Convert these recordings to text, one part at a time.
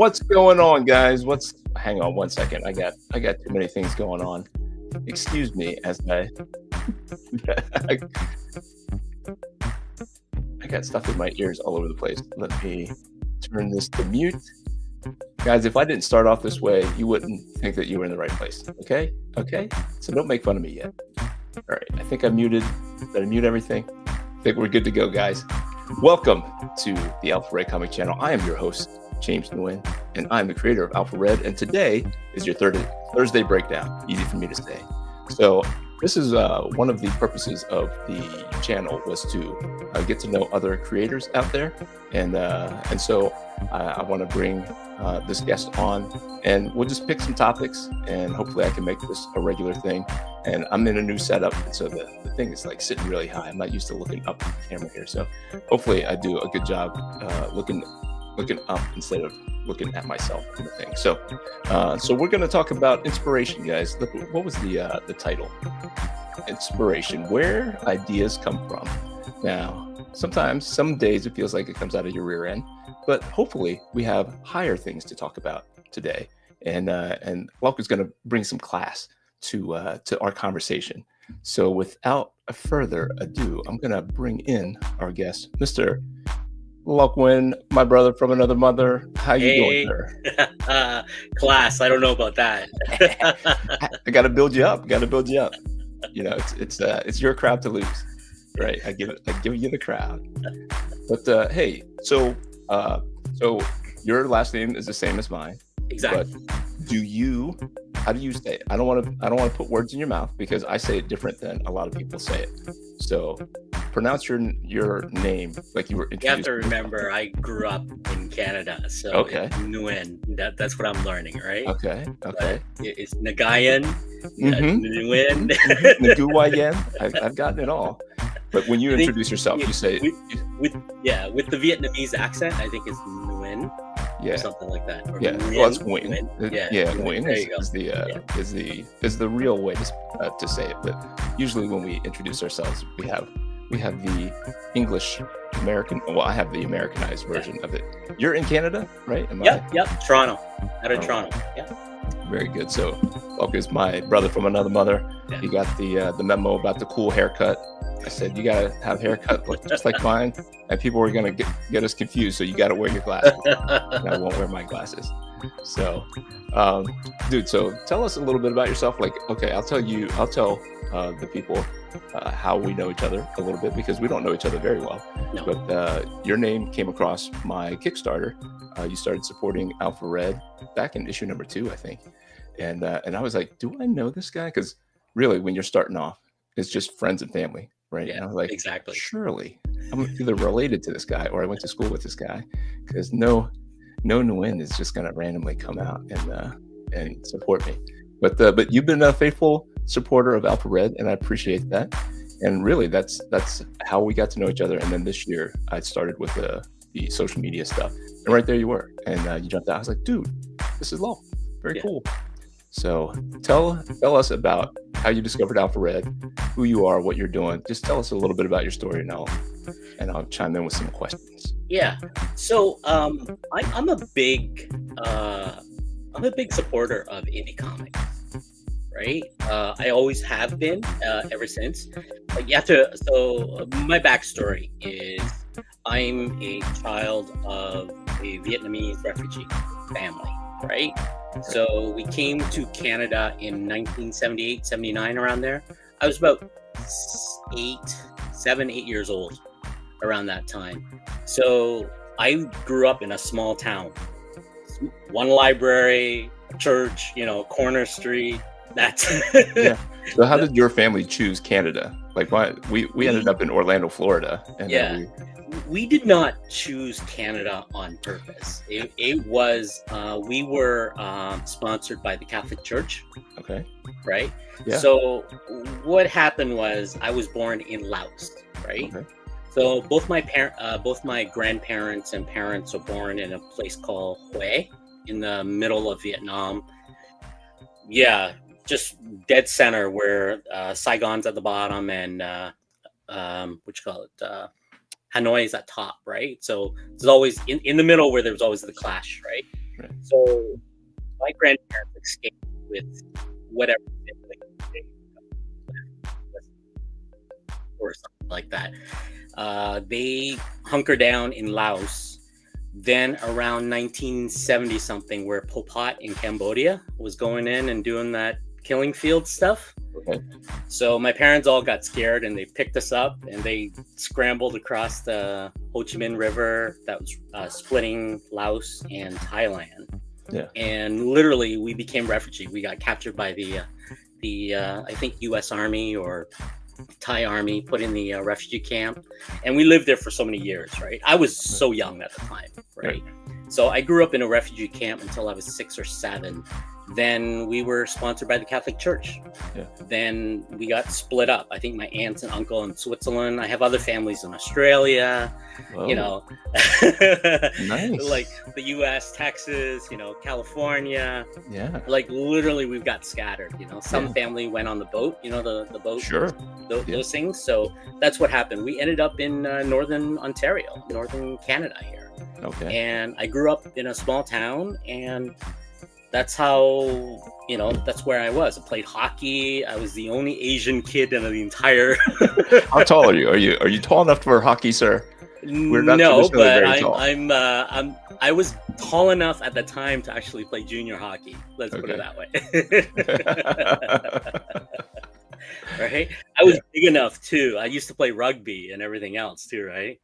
What's going on, guys? Hang on one second. I got too many things going on. Excuse me as I, I got stuff in my ears all over the place. Let me turn this to mute. Guys, if I didn't start off this way, you wouldn't think that you were in the right place. Okay? Okay? So don't make fun of me yet. All right. I think I'm muted. Did I mute everything? I think we're good to go, guys. Welcome to the Alpha Red Comic Channel. I am your host, James Nguyen, and I'm the creator of Alpha Red. And today is your Thursday breakdown. Easy for me to say. So this is one of the purposes of the channel was to get to know other creators out there, and so I want to bring this guest on, and we'll just pick some topics, and hopefully I can make this a regular thing. And I'm in a new setup, and so the thing is like sitting really high. I'm not used to looking up at the camera here, so hopefully I do a good job looking up instead of looking at myself and the thing. So we're going to talk about inspiration, guys. Look, what was the title? Inspiration, where ideas come from. Now, sometimes, some days it feels like it comes out of your rear end, but hopefully we have higher things to talk about today. And Loc is going to bring some class to our conversation. So without further ado, I'm going to bring in our guest, Mr. Loc Nguyen, my brother from another mother. How you doing, sir? Class. I don't know about that. I got to build you up. You know, it's your crowd to lose, right? I give you the crowd. But hey, so your last name is the same as mine. Exactly. But how do you say it? I don't want to put words in your mouth because I say it different than a lot of people say it. So pronounce your name like you were introduced. You have to remember, I grew up in Canada, so okay. Nguyen. That's what I'm learning, right? Okay. It's Nguyen, Nguyen, Nguyen. I've gotten it all. But when you introduce yourself, you say with the Vietnamese accent, I think it's Nguyen. Yeah, something like that. Or yeah, Nguyen. well, it's Nguyen. Nguyen is the real way to say it. But usually when we introduce ourselves, we have the English American. Well, I have the Americanized version of it. You're in Canada, right? Yep. Toronto. Out of Toronto. Yeah. Very good. So, Loc is my brother from another mother. Yeah. He got the memo about the cool haircut. I said, you gotta have haircut just like mine, and people were gonna get us confused. So you gotta wear your glasses. And I won't wear my glasses. So, dude, so tell us a little bit about yourself. Like, okay, I'll tell the people how we know each other a little bit because we don't know each other very well. No. But your name came across my Kickstarter. You started supporting Alpha Red back in issue number 2, I think. And I was like, do I know this guy? Because really, when you're starting off, it's just friends and family. Right. Yeah, and I was like, exactly. Surely I'm either related to this guy or I went to school with this guy, because no Nguyen is just gonna randomly come out and support me. But you've been a faithful supporter of Alpha Red, and I appreciate that. And really, that's how we got to know each other. And then this year, I started with the social media stuff, and right there you were, and you jumped out. I was like, dude, this is Loc. Very cool. So tell us about how you discovered Alpha Red, who you are, what you're doing. Just tell us a little bit about your story, and I'll chime in with some questions. Yeah. So I'm a big supporter of indie comics, right? I always have been ever since. Like so my backstory is I'm a child of a Vietnamese refugee family, right? So we came to Canada in 1978, 79, around there. I was about 7, 8 years old around that time. So I grew up in a small town. One library, church, corner street. That's yeah. So how did your family choose Canada? Like, why we ended up in Orlando, Florida. And we did not choose Canada on purpose. It was we were sponsored by the Catholic Church. Okay. Right. Yeah. So what happened was I was born in Laos. Right. Okay. So both my grandparents and parents were born in a place called Hue in the middle of Vietnam. Yeah, just dead center where Saigon's at the bottom and Hanoi is at top, right? So there's always in the middle where there's always the clash, right? Right. So my grandparents escaped with whatever or something like that. They hunker down in Laos. Then around 1970 something, where Pol Pot in Cambodia was going in and doing that killing field stuff. Okay. So my parents all got scared and they picked us up and they scrambled across the Ho Chi Minh River that was splitting Laos and Thailand. Yeah. And literally we became refugees. We got captured by the I think U.S. Army or Thai Army, put in the refugee camp, and we lived there for so many years, right? I was so young at the time, right? So I grew up in a refugee camp until I was 6 or 7. Then we were sponsored by the Catholic Church. Yeah. Then we got split up. I think my aunts and uncle in Switzerland. I have other families in Australia. Whoa. You know, Nice. like the U.S., Texas, you know, California. Yeah. Like literally, we've got scattered. You know, some family went on the boat. You know, the boat. Sure. Those things. So that's what happened. We ended up in northern Ontario, northern Canada here. Okay. And I grew up in a small town, and that's how, you know, that's where I was. I played hockey. I was the only Asian kid in the entire. How tall are you? Are you tall enough for hockey, sir? We're not No, traditionally but very tall. I was tall enough at the time to actually play junior hockey. Let's put it that way. Right? I was big enough too. I used to play rugby and everything else too, right?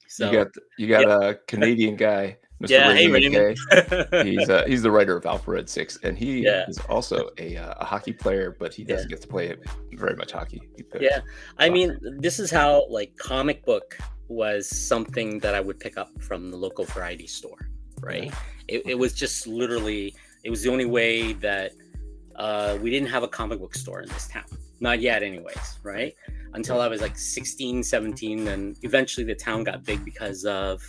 So you got a Canadian guy, Mr. hey, Raymond Raymond. McKay. He's the writer of Alpha Red 6, and he Yeah. is also a hockey player, but he doesn't get to play very much hockey. Yeah, I mean, this is how like comic book was something that I would pick up from the local variety store, right? It was just literally, it was the only way that we didn't have a comic book store in this town. Not yet anyways, right? Until I was like 16, 17, and eventually the town got big because of,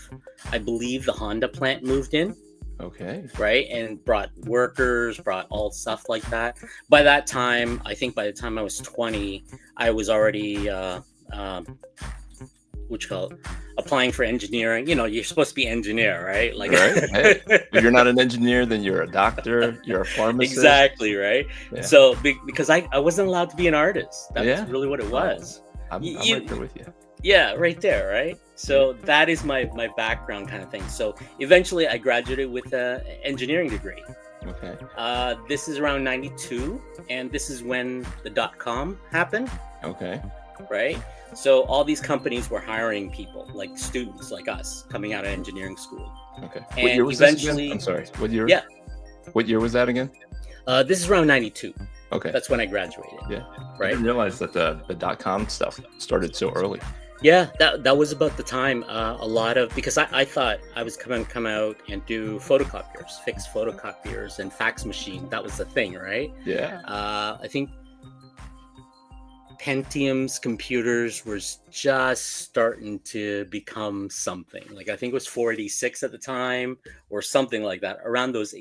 I believe, the Honda plant moved in. Okay. Right, and brought workers, brought all stuff like that. By that time, I think by the time I was 20, I was already what you call it, applying for engineering. You know, you're supposed to be engineer, right? Like, Right. Hey, if you're not an engineer, then you're a doctor, you're a pharmacist. Exactly, right? Yeah. So because I wasn't allowed to be an artist. That's really what it was. I'm right there with you. Yeah, right there, right? So that is my background kind of thing. So eventually I graduated with an engineering degree. Okay. This is around 92, and this is when the .com happened. Okay. Right? So all these companies were hiring people, like students like us, coming out of engineering school. Okay. And what year was eventually, this again? I'm sorry. What year? Yeah. What year was that again? This is around 92. Okay. That's when I graduated. Yeah. I Right? didn't realize that the .com stuff started so early. Yeah, that was about the time. A lot of, because I thought I was come out and do photocopiers, fix photocopiers and fax machine. That was the thing, right? Yeah. I think Pentium's computers was just starting to become something. Like I think it was 486 at the time or something like that, around those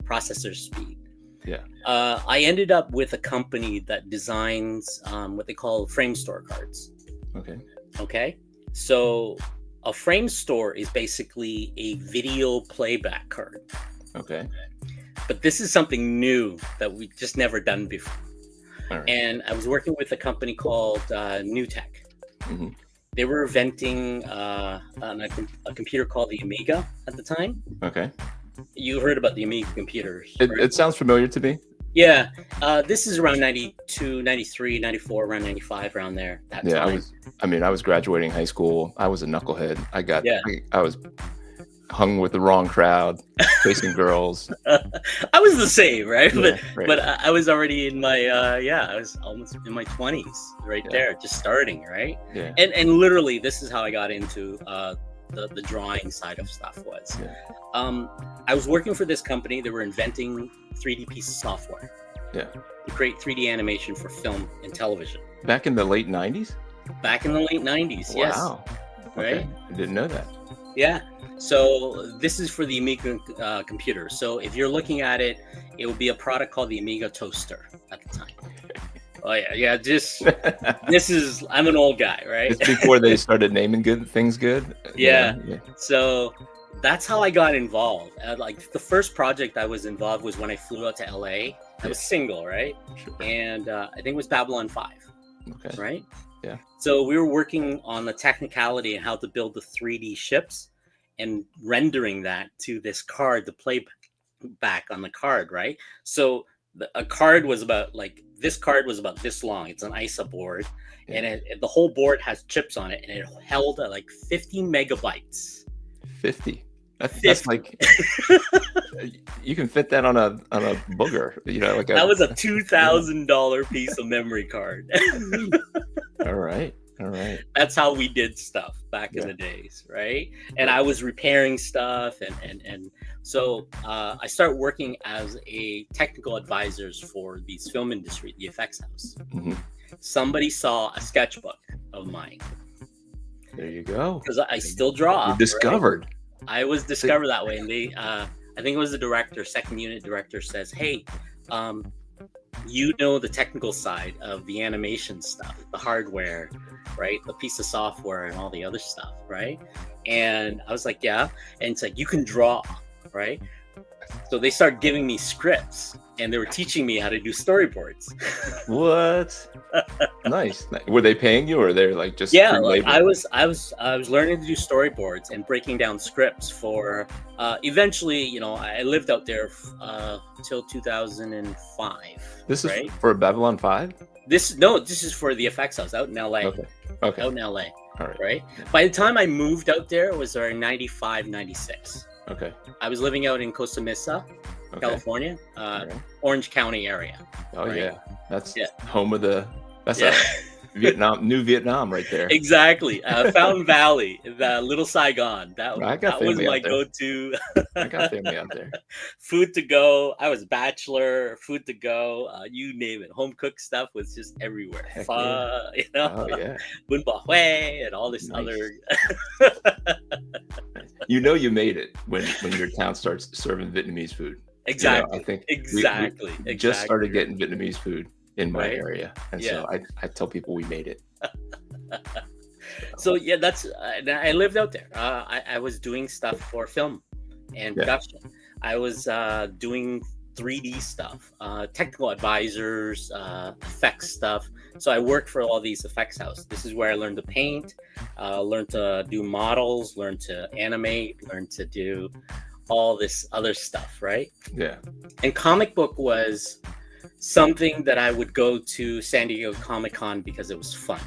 processor speed. Yeah. I ended up with a company that designs what they call frame store cards. Okay. Okay. So a frame store is basically a video playback card. Okay. But this is something new that we just never done before. All right. And I was working with a company called New Tech. Mm-hmm. They were inventing a computer called the Amiga at the time. Okay. You heard about the Amiga computers. It, right? it sounds familiar to me. Yeah. This is around 92, 93, 94, around 95, around there. That time. I was graduating high school. I was a knucklehead. I was hung with the wrong crowd, chasing girls. I was the same, right? Yeah, but I was already in my I was almost in my 20s, right there, just starting, right? Yeah. And literally, this is how I got into the drawing side of stuff was. Yeah. I was working for this company. They were inventing 3D piece software. Yeah. To create 3D animation for film and television. Back in the late 90s? Back in the late 90s, yes. Wow. Right? Okay. I didn't know that. Yeah. So this is for the Amiga computer. So if you're looking at it, it would be a product called the Amiga Toaster at the time. Oh yeah. Just I'm an old guy, right? It's before they started naming good things good. Yeah. So that's how I got involved. Like the first project I was involved was when I flew out to LA. I was single, right? Sure. And I think it was Babylon 5, Okay. right? Yeah. So we were working on the technicality and how to build the 3D ships and rendering that to this card, to play back on the card, right? So a card was about like this card was about this long. It's an ISA board, Yeah. and the whole board has chips on it, and it held like 50 megabytes. 50. That's 50. like you can fit that on a booger, you know, like That was a $2,000 piece of memory card. All right. That's how we did stuff back in the days, right? And I was repairing stuff, and so I started working as a technical advisors for these film industry, the effects house. Mm-hmm. Somebody saw a sketchbook of mine. There you go. Because I still draw. You discovered. Right? I was discovered that way, and they, I think it was the director, second unit director, says, "Hey, you know the technical side of the animation stuff, the hardware, right? The piece of software and all the other stuff, right?" And I was like, "Yeah." And it's like, "You can draw, right?" So they started giving me scripts, and they were teaching me how to do storyboards. What? Nice. Were they paying you, or they're like just like I was learning to do storyboards and breaking down scripts for. Eventually, you know, I lived out there till 2005. This right? is for Babylon 5? This is for the effects house out in LA. Okay. Out in LA. All right. Right. By the time I moved out there, it was around 95, 96. Okay. I was living out in Costa Mesa, California, Orange County area. Oh right? yeah, that's home of the. That's New Vietnam right there. Exactly. Fountain Valley, the Little Saigon. That was my go-to. I got family out there. Food to go. I was bachelor. Food to go. You name it. Home cooked stuff was just everywhere. Pho, you know. Oh yeah. Bun Ba Hue and all this other. You know, you made it when your town starts serving Vietnamese food. Exactly. You know, I think exactly. Just started getting Vietnamese food in my area, and Yeah. so I tell people we made it. So yeah, that's I lived out there. I was doing stuff for film and production. I was doing 3D stuff, technical advisors, effects stuff. So I worked for all these effects houses. This is where I learned to paint, learned to do models, learned to animate, learned to do all this other stuff, right? Yeah. And comic book was something that I would go to San Diego Comic-Con because it was fun.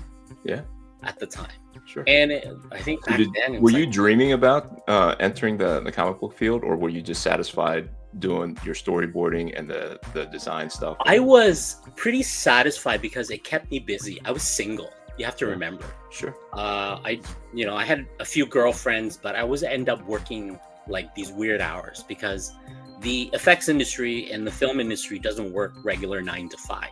Yeah. At the time. Sure. And I think back then, were you dreaming about entering the comic book field, or were you just satisfied doing your storyboarding and the design stuff? I was pretty satisfied because it kept me busy. I was single. You have to remember. Sure. I had a few girlfriends, but I was end up working like these weird hours because the effects industry and the film industry doesn't work regular 9 to 5.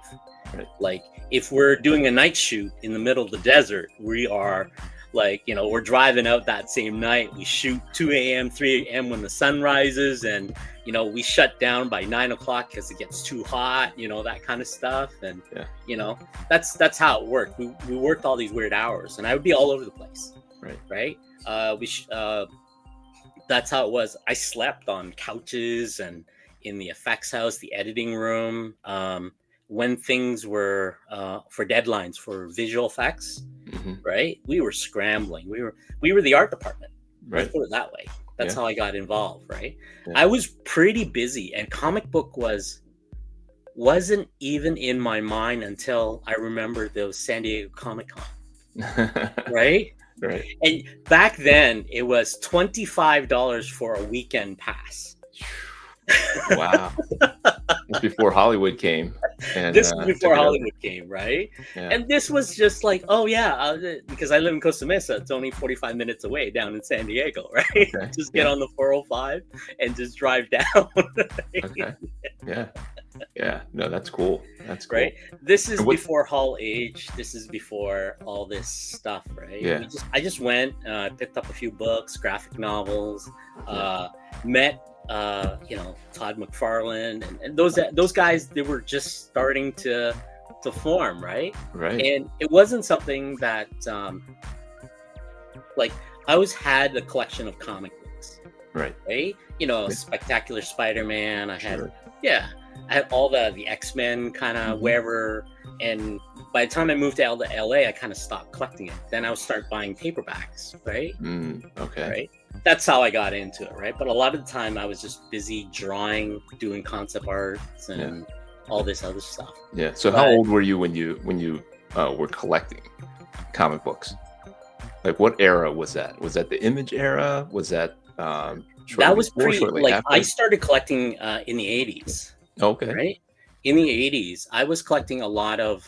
Right. Like if we're doing a night shoot in the middle of the desert, we are like, you know, we're driving out that same night. We shoot 2 a.m., 3 a.m. when the sun rises, and, you know, we shut down by 9 o'clock because it gets too hot, you know, that kind of stuff. And, you know, that's how it worked. We worked all these weird hours, and I would be all over the place. Right. That's how it was. I slept on couches and in the effects house, the editing room. When things were for deadlines for visual effects, right? We were scrambling. We were the art department. Right. Let's put it that way. That's how I got involved, right? I was pretty busy, and comic book wasn't even in my mind until I remember the San Diego Comic-Con. Right? Right. And back then it was $25 for a weekend pass. Wow. This before Hollywood came. And, this was before Hollywood came, right? Yeah. And this was just like, oh yeah, because I live in Costa Mesa, it's only 45 minutes away down in San Diego, right? Okay. Just get on the 405 and just drive down. Okay. Yeah. No, that's cool. That's cool. Right. This is before Hall Age. This is before all this stuff, right? Yeah. I just went, picked up a few books, graphic novels, met Todd McFarlane and those guys. They were just starting to form, right? And it wasn't something that like I always had a collection of comic books, Right. right? Yeah. Spectacular Spider-Man. I had, Sure. yeah, I had all the X-Men kind of Mhm. wherever. And by the time I moved to LA, I kind of stopped collecting it. Then I would start buying paperbacks, right? Okay. Right. That's how I got into it, right? But a lot of the time I was just busy drawing, doing concept arts Yeah. and all this other stuff. Yeah. So how But old were you when you were collecting comic books? Like what era was that? Was that the Image era? Was that shortly that was before, pretty, shortly like, I after? started collecting in the 80s, Okay. right? In the 80s, I was collecting a lot of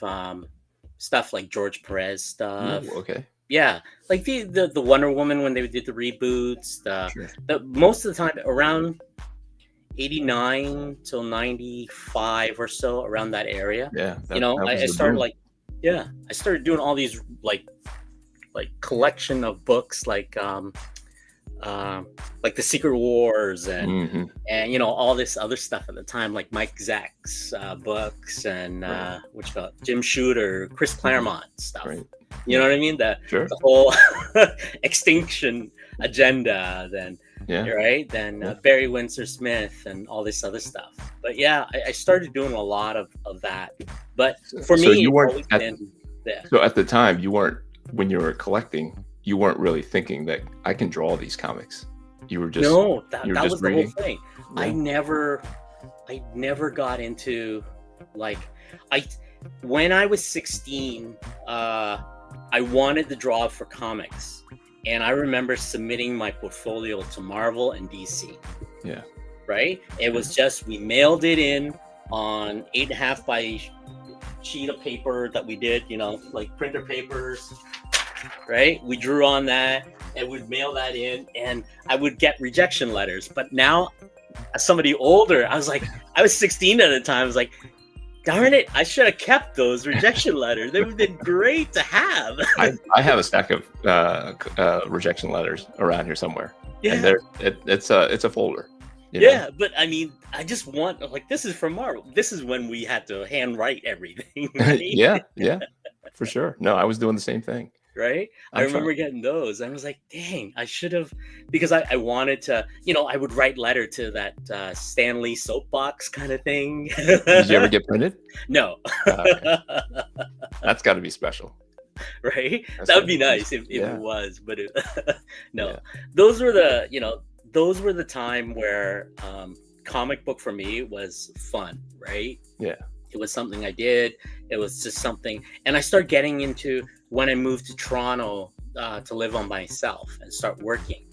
stuff like George Perez Ooh, stuff. okay. Yeah, like the Wonder Woman when they did the reboots. Sure. The most of the time around 89 till 95 or so, around that area. Yeah. That was I the started boom. like, yeah, I started doing all these like collection of books like the Secret Wars Hmm. and all this other stuff at the time, like Mike Zack's books and Right. what you call it, Jim Shooter, Chris Hmm. Claremont stuff. Right. You know what I mean? Sure. The whole extinction agenda, then Yeah. right, then Yeah. Barry Windsor Smith and all this other stuff. But yeah, I started doing a lot of that. But for So me, you it's weren't always at been the so at the time you weren't when you were collecting, you weren't really thinking that I can draw these comics. You were just no, you were that just was the whole reading. thing. I Yeah. never I never got into like I when I was 16, I wanted to draw for comics. And I remember submitting my portfolio to Marvel and DC, Yeah. right? It was just we mailed it in on 8.5 by sheet of paper that we did, like printer papers, right? We drew on that and would mail that in, and I would get rejection letters. But now, as somebody older, I was 16 at the time. I was like, darn it, I should have kept those rejection letters. They would have been great to have. I have a stack of rejection letters around here somewhere, and Yeah. it's a folder. Yeah, but I mean, I just want, like, this is from Marvel. This is when we had to handwrite everything, right? Yeah, yeah, for sure. No, I was doing the same thing. Right? I I'm trying. remember getting those. I was like, dang, I should have, because I wanted to, I would write letter to that Stanley soapbox kind of thing. Did you ever get printed? No. Okay. That's got to be special. Right? That's That would gotta be be nice if yeah, it was, but no. yeah, Those were the time where comic book for me was fun, right? yeah. It was something I did. It was just something, and I started getting into when I moved to Toronto to live on myself and start working.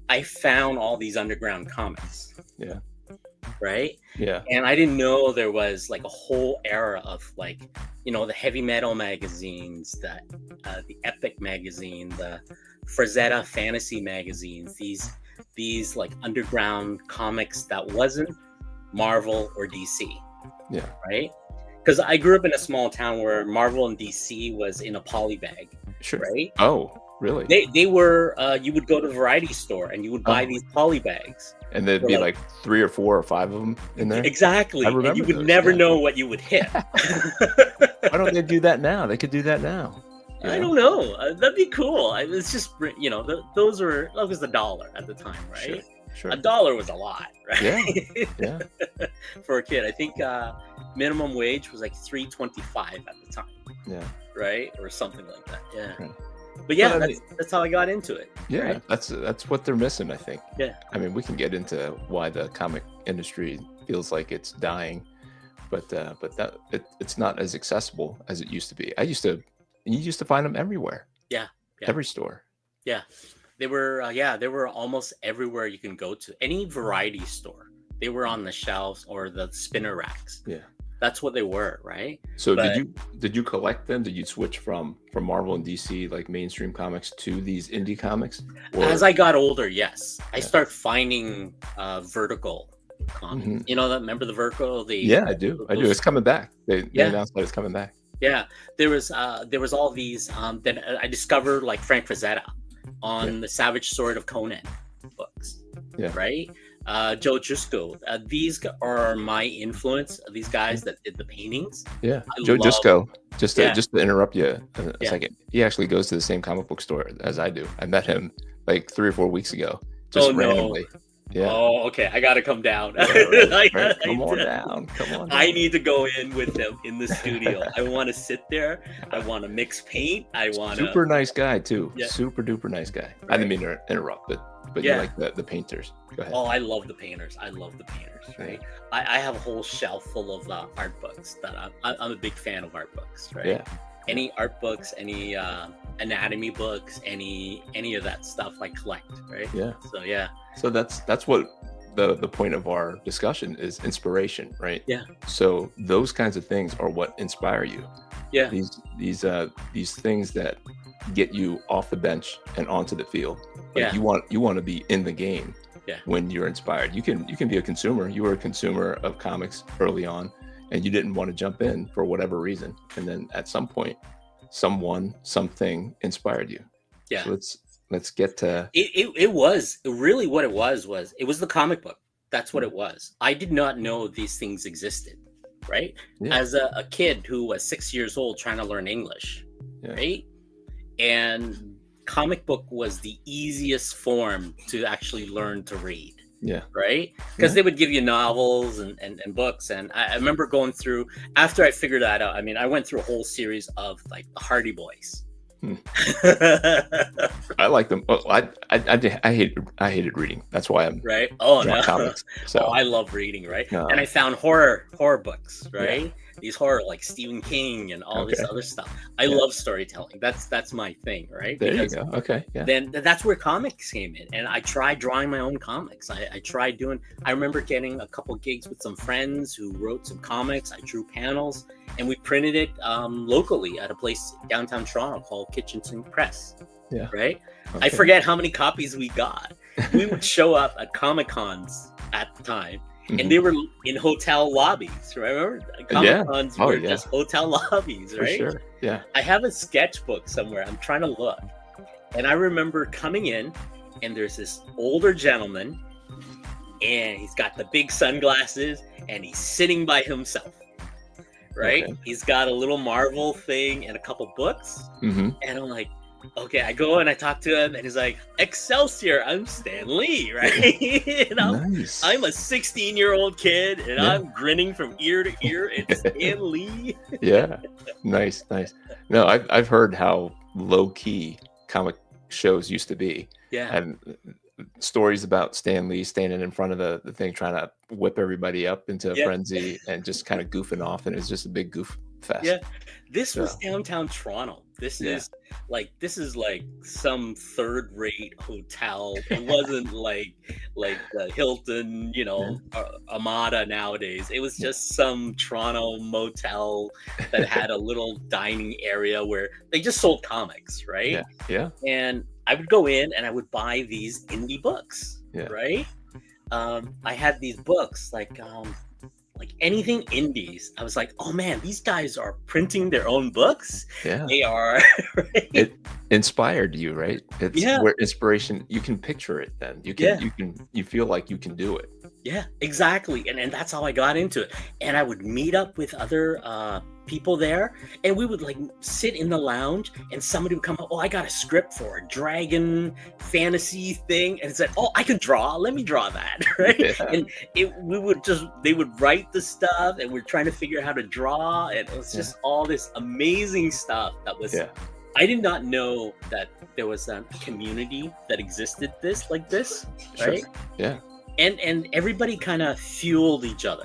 I found all these underground comics, Yeah. right? Yeah. And I didn't know there was like a whole era of like, the heavy metal magazines, the Epic magazine, the Frazetta fantasy magazines. These like underground comics that wasn't Marvel or DC. Yeah. Right? Because I grew up in a small town where Marvel and DC was in a poly bag, Sure. right? Oh, really? They were you would go to the variety store and you would buy Oh. these poly bags. And there'd for be like 3 or 4 or 5 of them in there. Exactly. I And you remember would those, never yeah. know what you would hit. Why don't they do that now? They could do that now. You I know? don't know. That'd be cool. It's just, those were, that was $1 at the time, Sure. right? Sure. $1 was a lot, right? Yeah. Yeah. For a kid. I think minimum wage was like $3.25 at the time, Yeah. right? Or something like that. Yeah. Right. But yeah, But I mean- that's how I got into it. Yeah. Right? That's what they're missing, I think. Yeah. I mean, we can get into why the comic industry feels like it's dying, but it's not as accessible as it used to be. You used to find them everywhere. Yeah. Yeah. Every store. Yeah. They were almost everywhere you can go to. Any variety store. They were on the shelves or the spinner racks. Yeah. That's what they were, right? So But- did you collect them? Did you switch from Marvel and DC like mainstream comics to these indie comics? Or, As I got older, yes, I Yeah. start finding vertical comics. Mhm. You know that? Remember the vertical? Yeah, I do. It's coming back. They Yeah. announced that it's coming back. Yeah, there was all these. Then I discovered like Frank Frazetta on the Savage Sword of Conan books. Yeah. Right. Joe Jusko. These are my influence. These guys that did the paintings. Yeah, I Joe love- Jusko. Just Yeah. to interrupt you a Yeah. second. He actually goes to the same comic book store as I do. I met him like 3 or 4 weeks ago, just Oh, no. randomly. Yeah. Oh, okay. I gotta come down. Yeah, right, I, right. I, Come on down. Come on I down. need to go in with them in the studio. I want to sit there. I want to mix paint. I want to, Super nice guy too. yeah, Super duper nice guy. I didn't right. mean to interrupt, but you Yeah. like the painters. Go ahead. Oh, I love the painters. I love the painters, Yeah. right? I have a whole shelf full of art books that I'm a big fan of art books, right? Yeah. Any art books, any anatomy books, any of that stuff I collect, right? Yeah. So yeah, So that's what the point of our discussion is, inspiration, right? yeah, So those kinds of things are what inspire you. yeah, These things that get you off the bench and onto the field. Like yeah, you want to be in the game yeah, when you're inspired. You can be a consumer. You were a consumer of comics early on, and you didn't want to jump in for whatever reason. And then at some point, something inspired you. yeah. So let's get to It was really what it was it was the comic book. That's what it was. I did not know these things existed, right? yeah, As a kid who was 6 years old trying to learn English, yeah, right? And comic book was the easiest form to actually learn to read, yeah, right? Because yeah. they would give you novels and books. And I remember going through, after I figured that out, I mean, I went through a whole series of like the Hardy Boys. Hmm. I like them. Oh, I hated reading. That's why I'm Right? Oh no. not comics. Oh, So I love reading, right? no, And I found horror books, yeah, right? These horror like Stephen King and all this okay, other stuff. I yeah. love storytelling. That's my thing, right? There you Because go. Okay, yeah, then that's where comics came in. And I tried drawing my own comics. I tried doing, I remember getting a couple gigs with some friends who wrote some comics. I drew panels and we printed it locally at a place downtown Toronto called Kitchen Sink Press, yeah. right? I Okay. forget how many copies we got. We would show up at Comic Cons at the time, and Mhm. they were in hotel lobbies. Remember, Yeah. Comic Cons Oh were yeah, just hotel lobbies, for right? sure. Yeah. I have a sketchbook somewhere. I'm trying to look, and I remember coming in, and there's this older gentleman, and he's got the big sunglasses, and he's sitting by himself. Right? Okay. He's got a little Marvel thing and a couple books, Mm-hmm. and I'm like, okay, I go and I talk to him, and he's like, Excelsior, I'm Stan Lee, right? And Nice. I'm a 16-year-old kid, and Yeah. I'm grinning from ear to ear. It's Stan Lee. Yeah. Nice. Nice. No, I've heard how low key comic shows used to be, Yeah, and stories about Stan Lee standing in front of the thing trying to whip everybody up into a yeah, frenzy and just kind of goofing off, and it's just a big goof fest. yeah. This was So downtown Toronto. This yeah. is like some third-rate hotel. It wasn't like the Hilton, Yeah. Amada nowadays. It was Yeah. just some Toronto motel that had a little dining area where they just sold comics, right? Yeah. Yeah. And I would go in and I would buy these indie books, Yeah. right? I had these books like anything indies. I was like, oh man, these guys are printing their own books. Yeah. They are, right? It inspired you, right? It's Yeah, where inspiration, you can picture it then. yeah, You feel like you can do it. yeah, exactly. And that's how I got into it. And I would meet up with other people there, and we would like sit in the lounge, and somebody would come up, oh, I got a script for a dragon fantasy thing, and it's like, oh, I can draw. Let me draw that, right? Yeah. And they would write the stuff, and we're trying to figure out how to draw, and it was Yeah. just all this amazing stuff that was. Yeah. I did not know that there was a community that existed like this, Sure. right? Yeah. And everybody kind of fueled each other.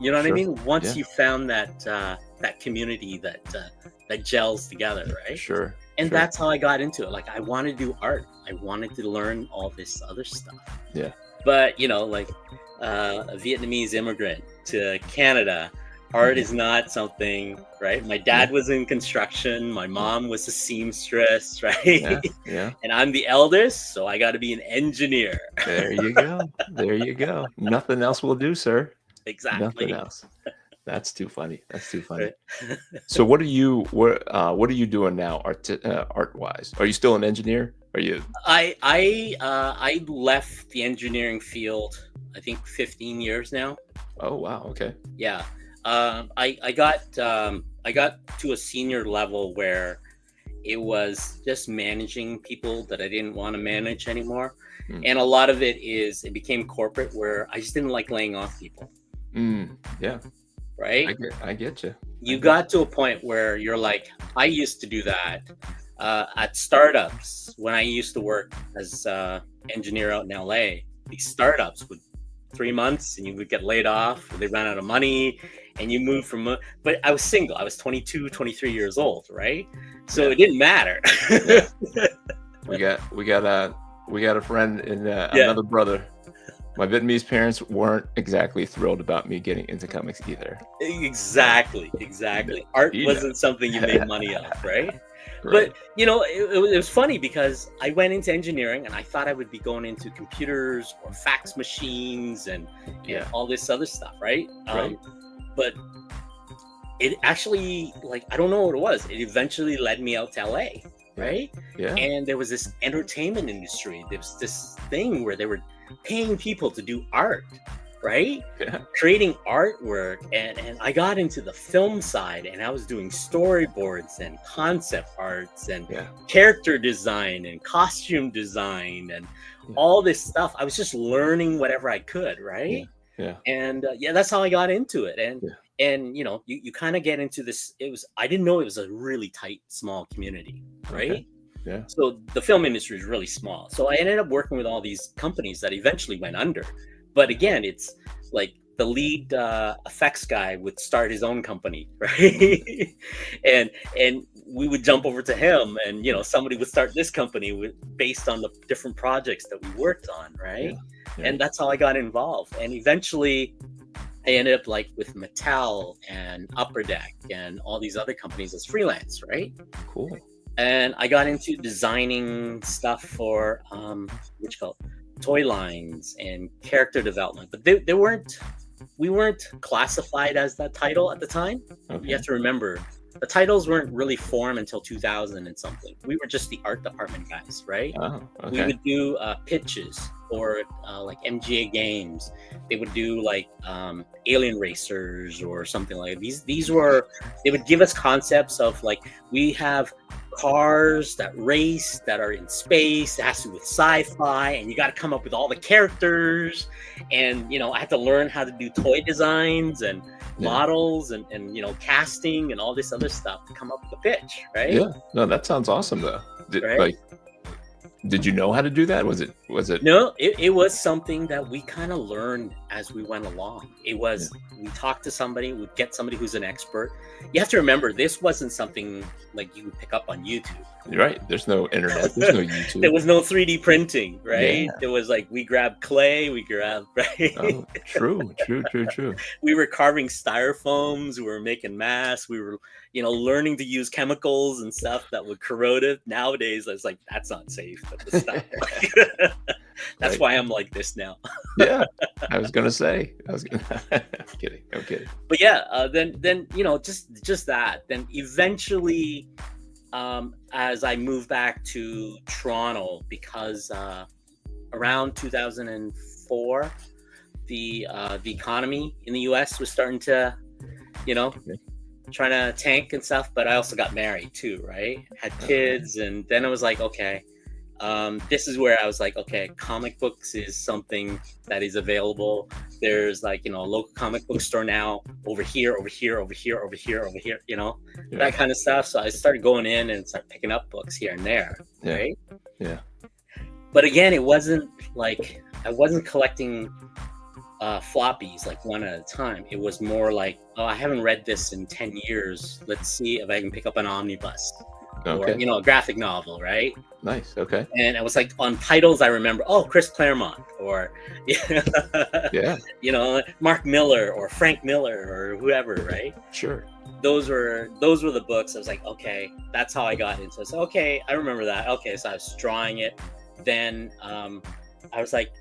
You know what I Sure. mean? Once Yeah. you found that community that gels together, right? Sure. And Sure. that's how I got into it. Like I wanted to do art. I wanted to learn all this other stuff. Yeah. But like a Vietnamese immigrant to Canada, art Mhm. is not something, right? My dad was in construction. My mom was a seamstress, right? Yeah. Yeah. And I'm the eldest, so I got to be an engineer. There you go. There you go. Nothing else will do, sir. Nothing Exactly. else. That's too funny. That's too funny. Right. So what are you doing now art wise? Are you still an engineer? Are you I left the engineering field, I think 15 years now. Oh wow, okay. Yeah. I got to a senior level where it was just managing people that I didn't want to manage anymore. Mm. And a lot of it became corporate where I just didn't like laying off people, Yeah, right? I get you. You got to a point where you're like, I used to do that at startups when I used to work as engineer out in LA. These startups would 3 months and you would get laid off, or they ran out of money, and you move from. But I was single. I was 22, 23 years old, right? So Yeah. it didn't matter. Yeah. We got a friend and another brother. My Vietnamese parents weren't exactly thrilled about me getting into comics either. Exactly. Art wasn't something you made money off, right? But it was funny because I went into engineering and I thought I would be going into computers or fax machines and all this other stuff, right? But it actually, like, I don't know what it was. It eventually led me out to LA, right? Yeah. And there was this entertainment industry. There was this thing where they were paying people to do art, right? Yeah. Creating artwork, and I got into the film side, and I was doing storyboards and concept arts and character design and costume design and all this stuff. I was just learning whatever I could, right? And that's how I got into it. And you kind of get into this. I didn't know it was a really tight, small community, right? Yeah. So the film industry is really small. So I ended up working with all these companies that eventually went under. But again, it's like the lead effects guy would start his own company, right? and we would jump over to him, and somebody would start this company based on the different projects that we worked on, right? And that's how I got involved. And eventually I ended up like with Mattel and Upper Deck and all these other companies as freelance, right? Cool. And I got into designing stuff for toy lines and character development, but we weren't classified as that title at the time. You have to remember, the titles weren't really formed until 2000 and something. We were just the art department guys, right? We would do pitches for like MGA games. They would do like Alien Racers or something like that. They would give us concepts of like, we have cars that race that are in space. It has to do with sci-fi, and you got to come up with all the characters. And I had to learn how to do toy designs and models and casting and all this other stuff to come up with a pitch, right? Yeah, no, that sounds awesome though. Did you know how to do that? Was it No, it was something that we kind of learned as we went along. It was we talked to somebody, we'd get somebody who's an expert. You have to remember, this wasn't something like you would pick up on YouTube. Right. There's no internet. There's no YouTube. There was no 3D printing, right? There was like, we grabbed clay, right? Oh, true. We were carving styrofoams, we were making masks, we were, learning to use chemicals and stuff that would corrode it. Nowadays, I was like, that's not safe. That's why I'm like this now. Yeah, I was gonna say. I'm kidding. But then just that. Then eventually, as I moved back to Toronto, because around 2004, the economy in the U.S. was starting to, trying to tank and stuff. But I also got married too, right? Had kids, and then I was like, okay. This is where I was like, okay, comic books is something that is available. There's like, a local comic book store now over here, that kind of stuff. So I started going in and started picking up books here and there, right? Yeah. But again, it wasn't like, I wasn't collecting floppies like one at a time. It was more like, oh, I haven't read this in 10 years. Let's see if I can pick up an omnibus. Or, a graphic novel, right? Nice. Okay. And it was like on titles I remember, Chris Claremont, or Mark Miller or Frank Miller or whoever, right? Sure. Those were the books. I was like, okay, that's how I got into it. So okay, I remember that. Okay, so I was drawing it. Then I was like,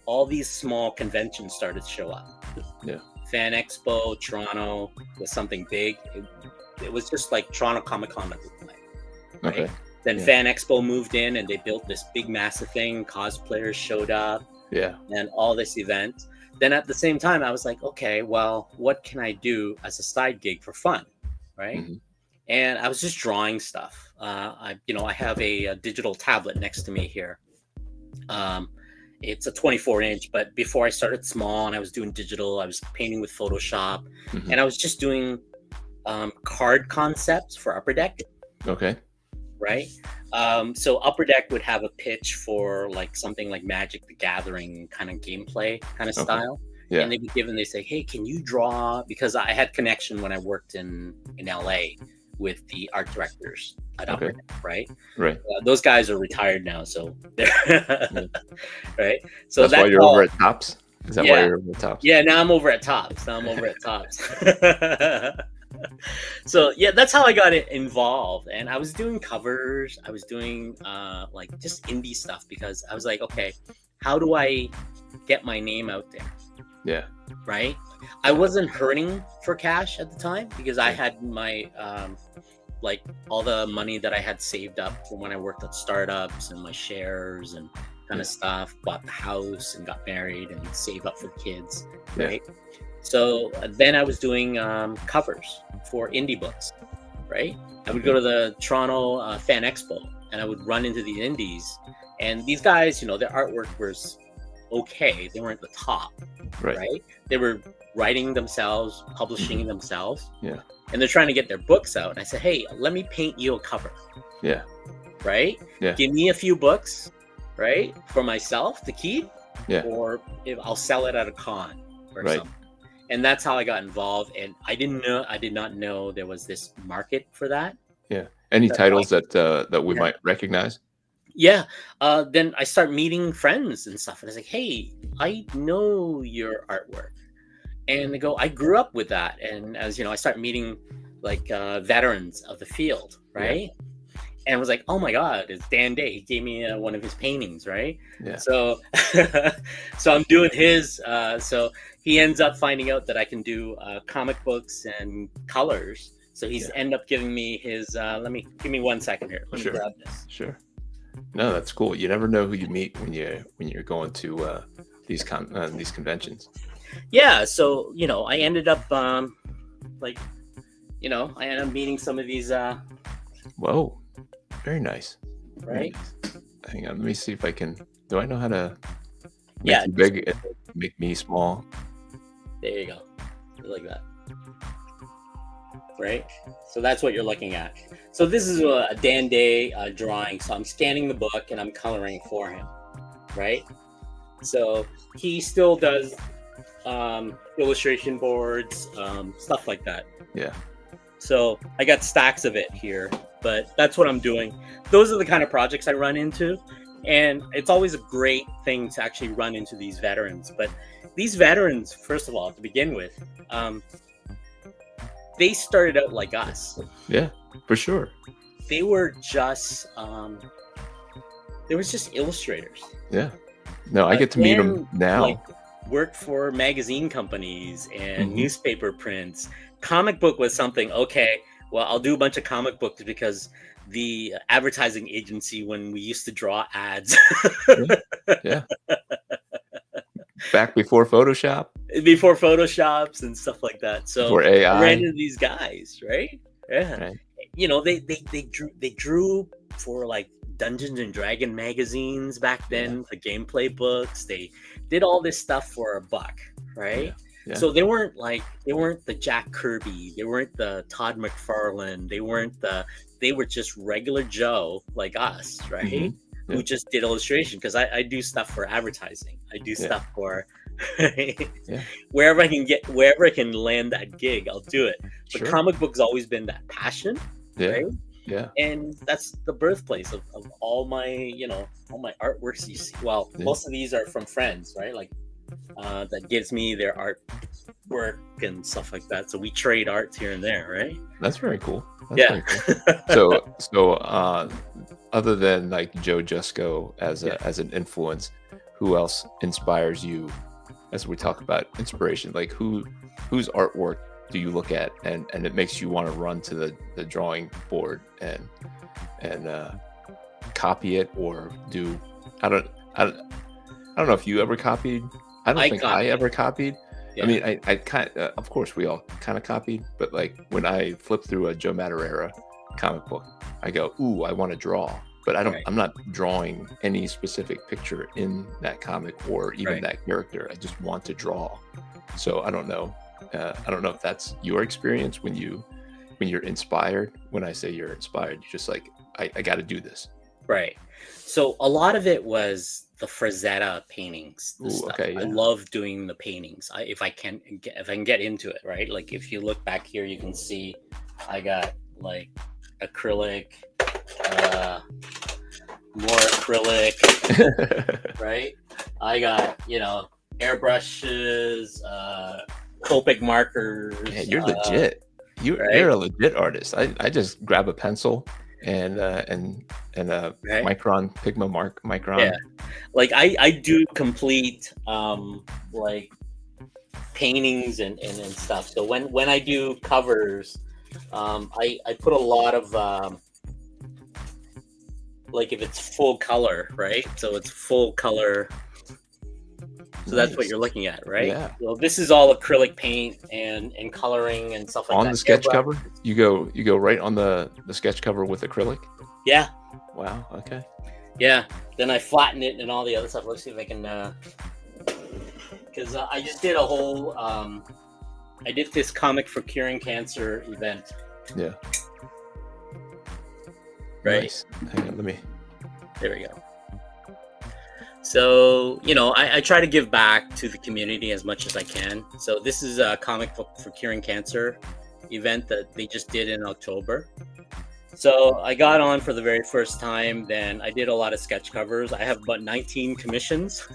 all these small conventions started to show up. Yeah. Fan Expo, Toronto was something big. It was just like Toronto Comic Con at the time. Right? Okay. Then Fan Expo moved in and they built this big massive thing. Cosplayers showed up. Yeah. And all this event. Then at the same time, I was like, okay, well, what can I do as a side gig for fun? Right. Mm-hmm. And I was just drawing stuff. I have a digital tablet next to me here. Um, it's a 24-inch, but before I started small and I was doing digital, I was painting with Photoshop, Hmm. and I was just doing card concepts for Upper Deck, Okay. right? So Upper Deck would have a pitch for like something like Magic the Gathering kind of gameplay kind of Okay. style. And Yeah. they say, hey, can you draw? Because I had connection when I worked in LA with the art directors at Upper Okay. Deck, right? Right. Those guys are retired now, so Yeah. they're right. So That's why that's you're over all. at Tops. Is that why Yeah, you're over at Tops? yeah. Now I'm over at Tops. So yeah, that's how I got it involved, and I was doing covers. I was doing like just indie stuff because I was like, okay, how do I get my name out there? Yeah. Right. I wasn't hurting for cash at the time because I Yeah. had my like all the money that I had saved up from when I worked at startups and my shares and kind Yeah. of stuff, bought the house and got married and save up for the kids, Yeah. right? So then I was doing covers for indie books, right? I would go to the Toronto Fan Expo and I would run into the indies, and these guys, their artwork was okay. They weren't the top, Right. right? They were writing themselves, publishing themselves, Yeah. and they're trying to get their books out. And I said, hey, let me paint you a cover, Yeah. right? Yeah. Give me a few books, right, for myself to keep, Yeah. or if I'll sell it at a con or Right. something. And that's how I got involved. And I did not know there was this market for that. Yeah. Any That's titles that we yeah. might recognize? Yeah. Then I start meeting friends and stuff. And I was like, hey, I know your artwork. And they go, I grew up with that. And as I start meeting like veterans of the field, right? And was like, oh my God, it's Dan Day. He gave me one of his paintings, right? Yeah. So, so I'm doing his. So he ends up finding out that I can do comic books and colors. So he's end up giving me his. Give me 1 second here. Let me grab this. Sure. No, that's cool. You never know who you meet when you're going to these conventions. Yeah. So I ended up I ended up meeting some of these. Whoa, very nice. Right. Hang on, let me see if I can. Do I know how to make Yeah. you big and make me small? There you go. Like that. Right? So that's what you're looking at. So this is a Dan Day drawing. So I'm scanning the book and I'm coloring for him. Right? So he still does illustration boards, stuff like that. Yeah. So I got stacks of it here, but that's what I'm doing. Those are the kind of projects I run into. And it's always a great thing to actually run into these veterans. But these veterans, first of all, to begin with, they started out like us. Yeah, for sure. They were just illustrators. Yeah. No, I get to meet them now. Like, worked for magazine companies and newspaper prints. Comic book was something, okay, well, I'll do a bunch of comic books because the advertising agency, when we used to draw ads. Yeah. Back before Photoshop. Before Photoshops and stuff like that. So before AI. I ran into these guys, right? Yeah. Right. They drew for like Dungeons and Dragon magazines back then, the gameplay books. They did all this stuff for $1, right? Yeah. So they weren't the Jack Kirby, they weren't the Todd McFarlane, they were just regular Joe like us, right? Who just did illustration, because I do stuff for advertising. I do stuff for wherever I can land that gig, I'll do it. But comic book's always been that passion, right? Yeah. And that's the birthplace of all my, all my artworks you see. Well, most of these are from friends, right? Like that gives me their artwork and stuff like that. So we trade arts here and there, right? That's very cool. Very cool. So other than like Joe Jusko as an influence, who else inspires you as we talk about inspiration? Like whose artwork do you look at and it makes you want to run to the drawing board and copy it, or do I don't know if you ever copied. I don't think I ever copied. I mean, I kind of course we all kind of copied, but like when I flipped through a Joe Madureira comic book, I go, ooh, I want to draw, but Right. I'm not drawing any specific picture in that comic or even Right. that character. I just want to draw. So I don't know. I don't know if that's your experience when you're inspired. When I say you're inspired, you're just like, I got to do this. Right. So a lot of it was the Frazetta paintings, the Ooh, stuff. okay, I yeah. love doing the paintings. If I can get into it, right? Like if you look back here, you can see I got like acrylic, more acrylic, right? I got, airbrushes, Copic markers. Yeah, you're legit. You're Right? a legit artist. I just grab a pencil and Right? micron. Yeah. Like I do complete like paintings and stuff. So when I do covers, I put a lot of like if it's full color, right? So it's full color. So that's what Nice. you're looking at, right? Yeah. Well, this is all acrylic paint and coloring and stuff like On that. the sketch Airbrush. cover, you go right on the sketch cover with acrylic. Yeah, Wow. Okay. yeah. Then I flatten it and all the other stuff. Let's see if I can, because I just did a whole, I did this comic for curing cancer event. Yeah. Right. Nice. Hang on, let me. There we go. So, I try to give back to the community as much as I can. So this is a comic book for curing cancer event that they just did in October. So I got on for the very first time. Then I did a lot of sketch covers. I have about 19 commissions.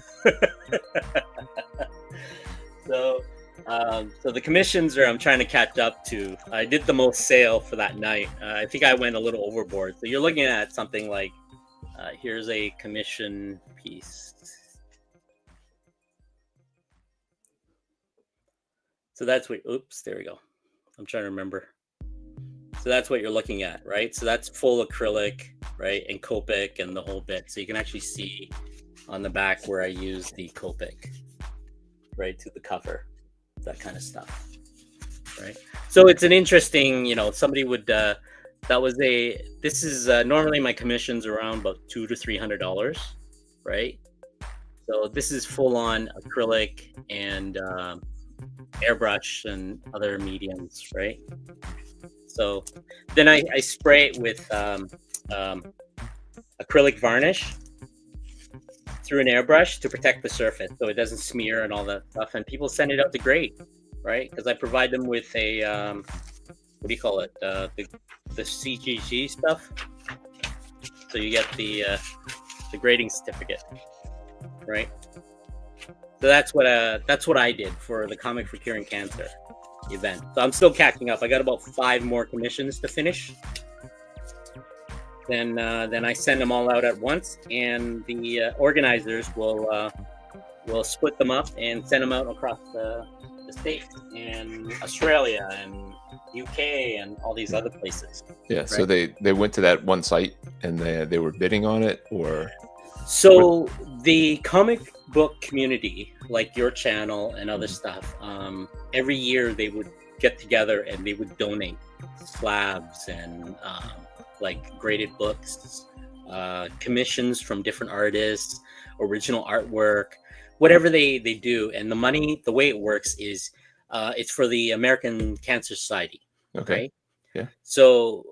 So the commissions I'm trying to catch up to. I did the most sale for that night. I think I went a little overboard. So you're looking at something like, here's a commission piece. So that's what, oops, there we go. I'm trying to remember. So that's what you're looking at, right? So that's full acrylic, right? And Copic and the whole bit. So you can actually see on the back where I use the Copic, right, to the cover, that kind of stuff, right? So it's an interesting, somebody would, this is normally my commission's around about $200 to $300, right? So this is full on acrylic and airbrush and other mediums, right? So then I spray it with acrylic varnish through an airbrush to protect the surface so it doesn't smear and all that stuff. And people send it out to grade, right? Because I provide them with a, what do you call it? The CGG stuff. So you get the grading certificate, right? So that's what I did for the Comic for Curing Cancer event. So I'm still catching up. I got about 5 more commissions to finish. Then I send them all out at once, and the organizers will split them up and send them out across the States and Australia and UK and all these other places. Yeah. Right? So they went to that one site and they were bidding on it, or so the comic book community, like your channel and other stuff, every year they would get together and they would donate slabs and like graded books, commissions from different artists, original artwork, whatever they do. And the money, the way it works is it's for the American Cancer Society. okay. Right? Yeah. So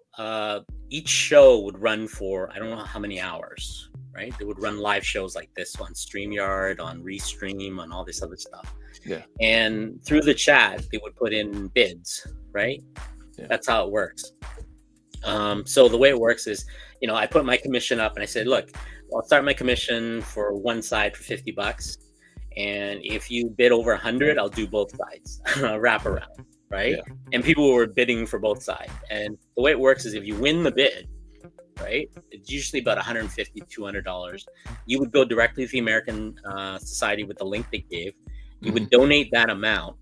each show would run for, I don't know how many hours, right? They would run live shows like this on StreamYard, on Restream, on all this other stuff. Yeah. And through the chat, they would put in bids, right? Yeah. That's how it works. So the way it works is, I put my commission up and I said, look, I'll start my commission for one side for $50. And if you bid over 100, I'll do both sides, wrap around, right? Yeah. And people were bidding for both sides. And the way it works is if you win the bid, right, it's usually about $150, $200. You would go directly to the American Society with the link they gave. You would donate that amount,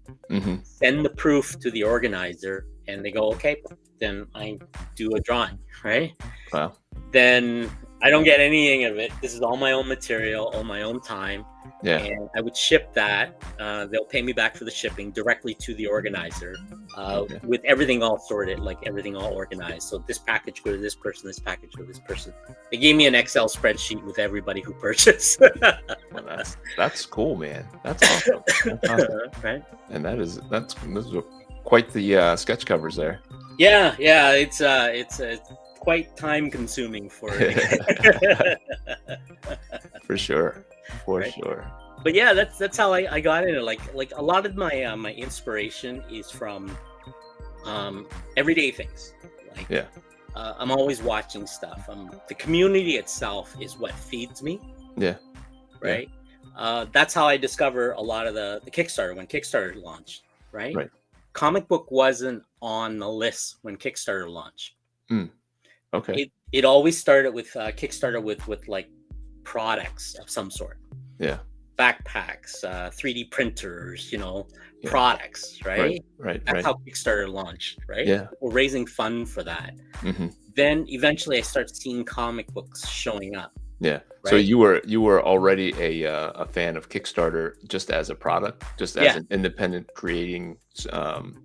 send the proof to the organizer, and they go, okay, then I do a drawing, right? Wow. Then I don't get anything of it. This is all my own material, all my own time. Yeah. and I would ship that. They'll pay me back for the shipping directly to the organizer, Okay. with everything all sorted, like everything all organized. So this package go to this person, this package go to this person. They gave me an Excel spreadsheet with everybody who purchased. Well, that's cool, man. That's awesome. That's awesome. Right? And those are quite the sketch covers there. Yeah, yeah. It's quite time consuming for For sure. For Right. sure. But yeah, that's how I got into it. Like a lot of my my inspiration is from everyday things. Like Yeah. I'm always watching stuff. The community itself is what feeds me, Yeah. right? That's how I discover a lot of the Kickstarter when Kickstarter launched, right? Right. Comic book wasn't on the list when Kickstarter launched. Mm. Okay. It always started with Kickstarter with like products of some sort. Yeah. Backpacks, 3D printers, Yeah. products, right? Right. Right. That's Right. how Kickstarter launched, right? Yeah. We're raising fund for that. Hmm. Then eventually I start seeing comic books showing up. Yeah. So Right. you were already a fan of Kickstarter just as a product, just as Yeah. an independent creating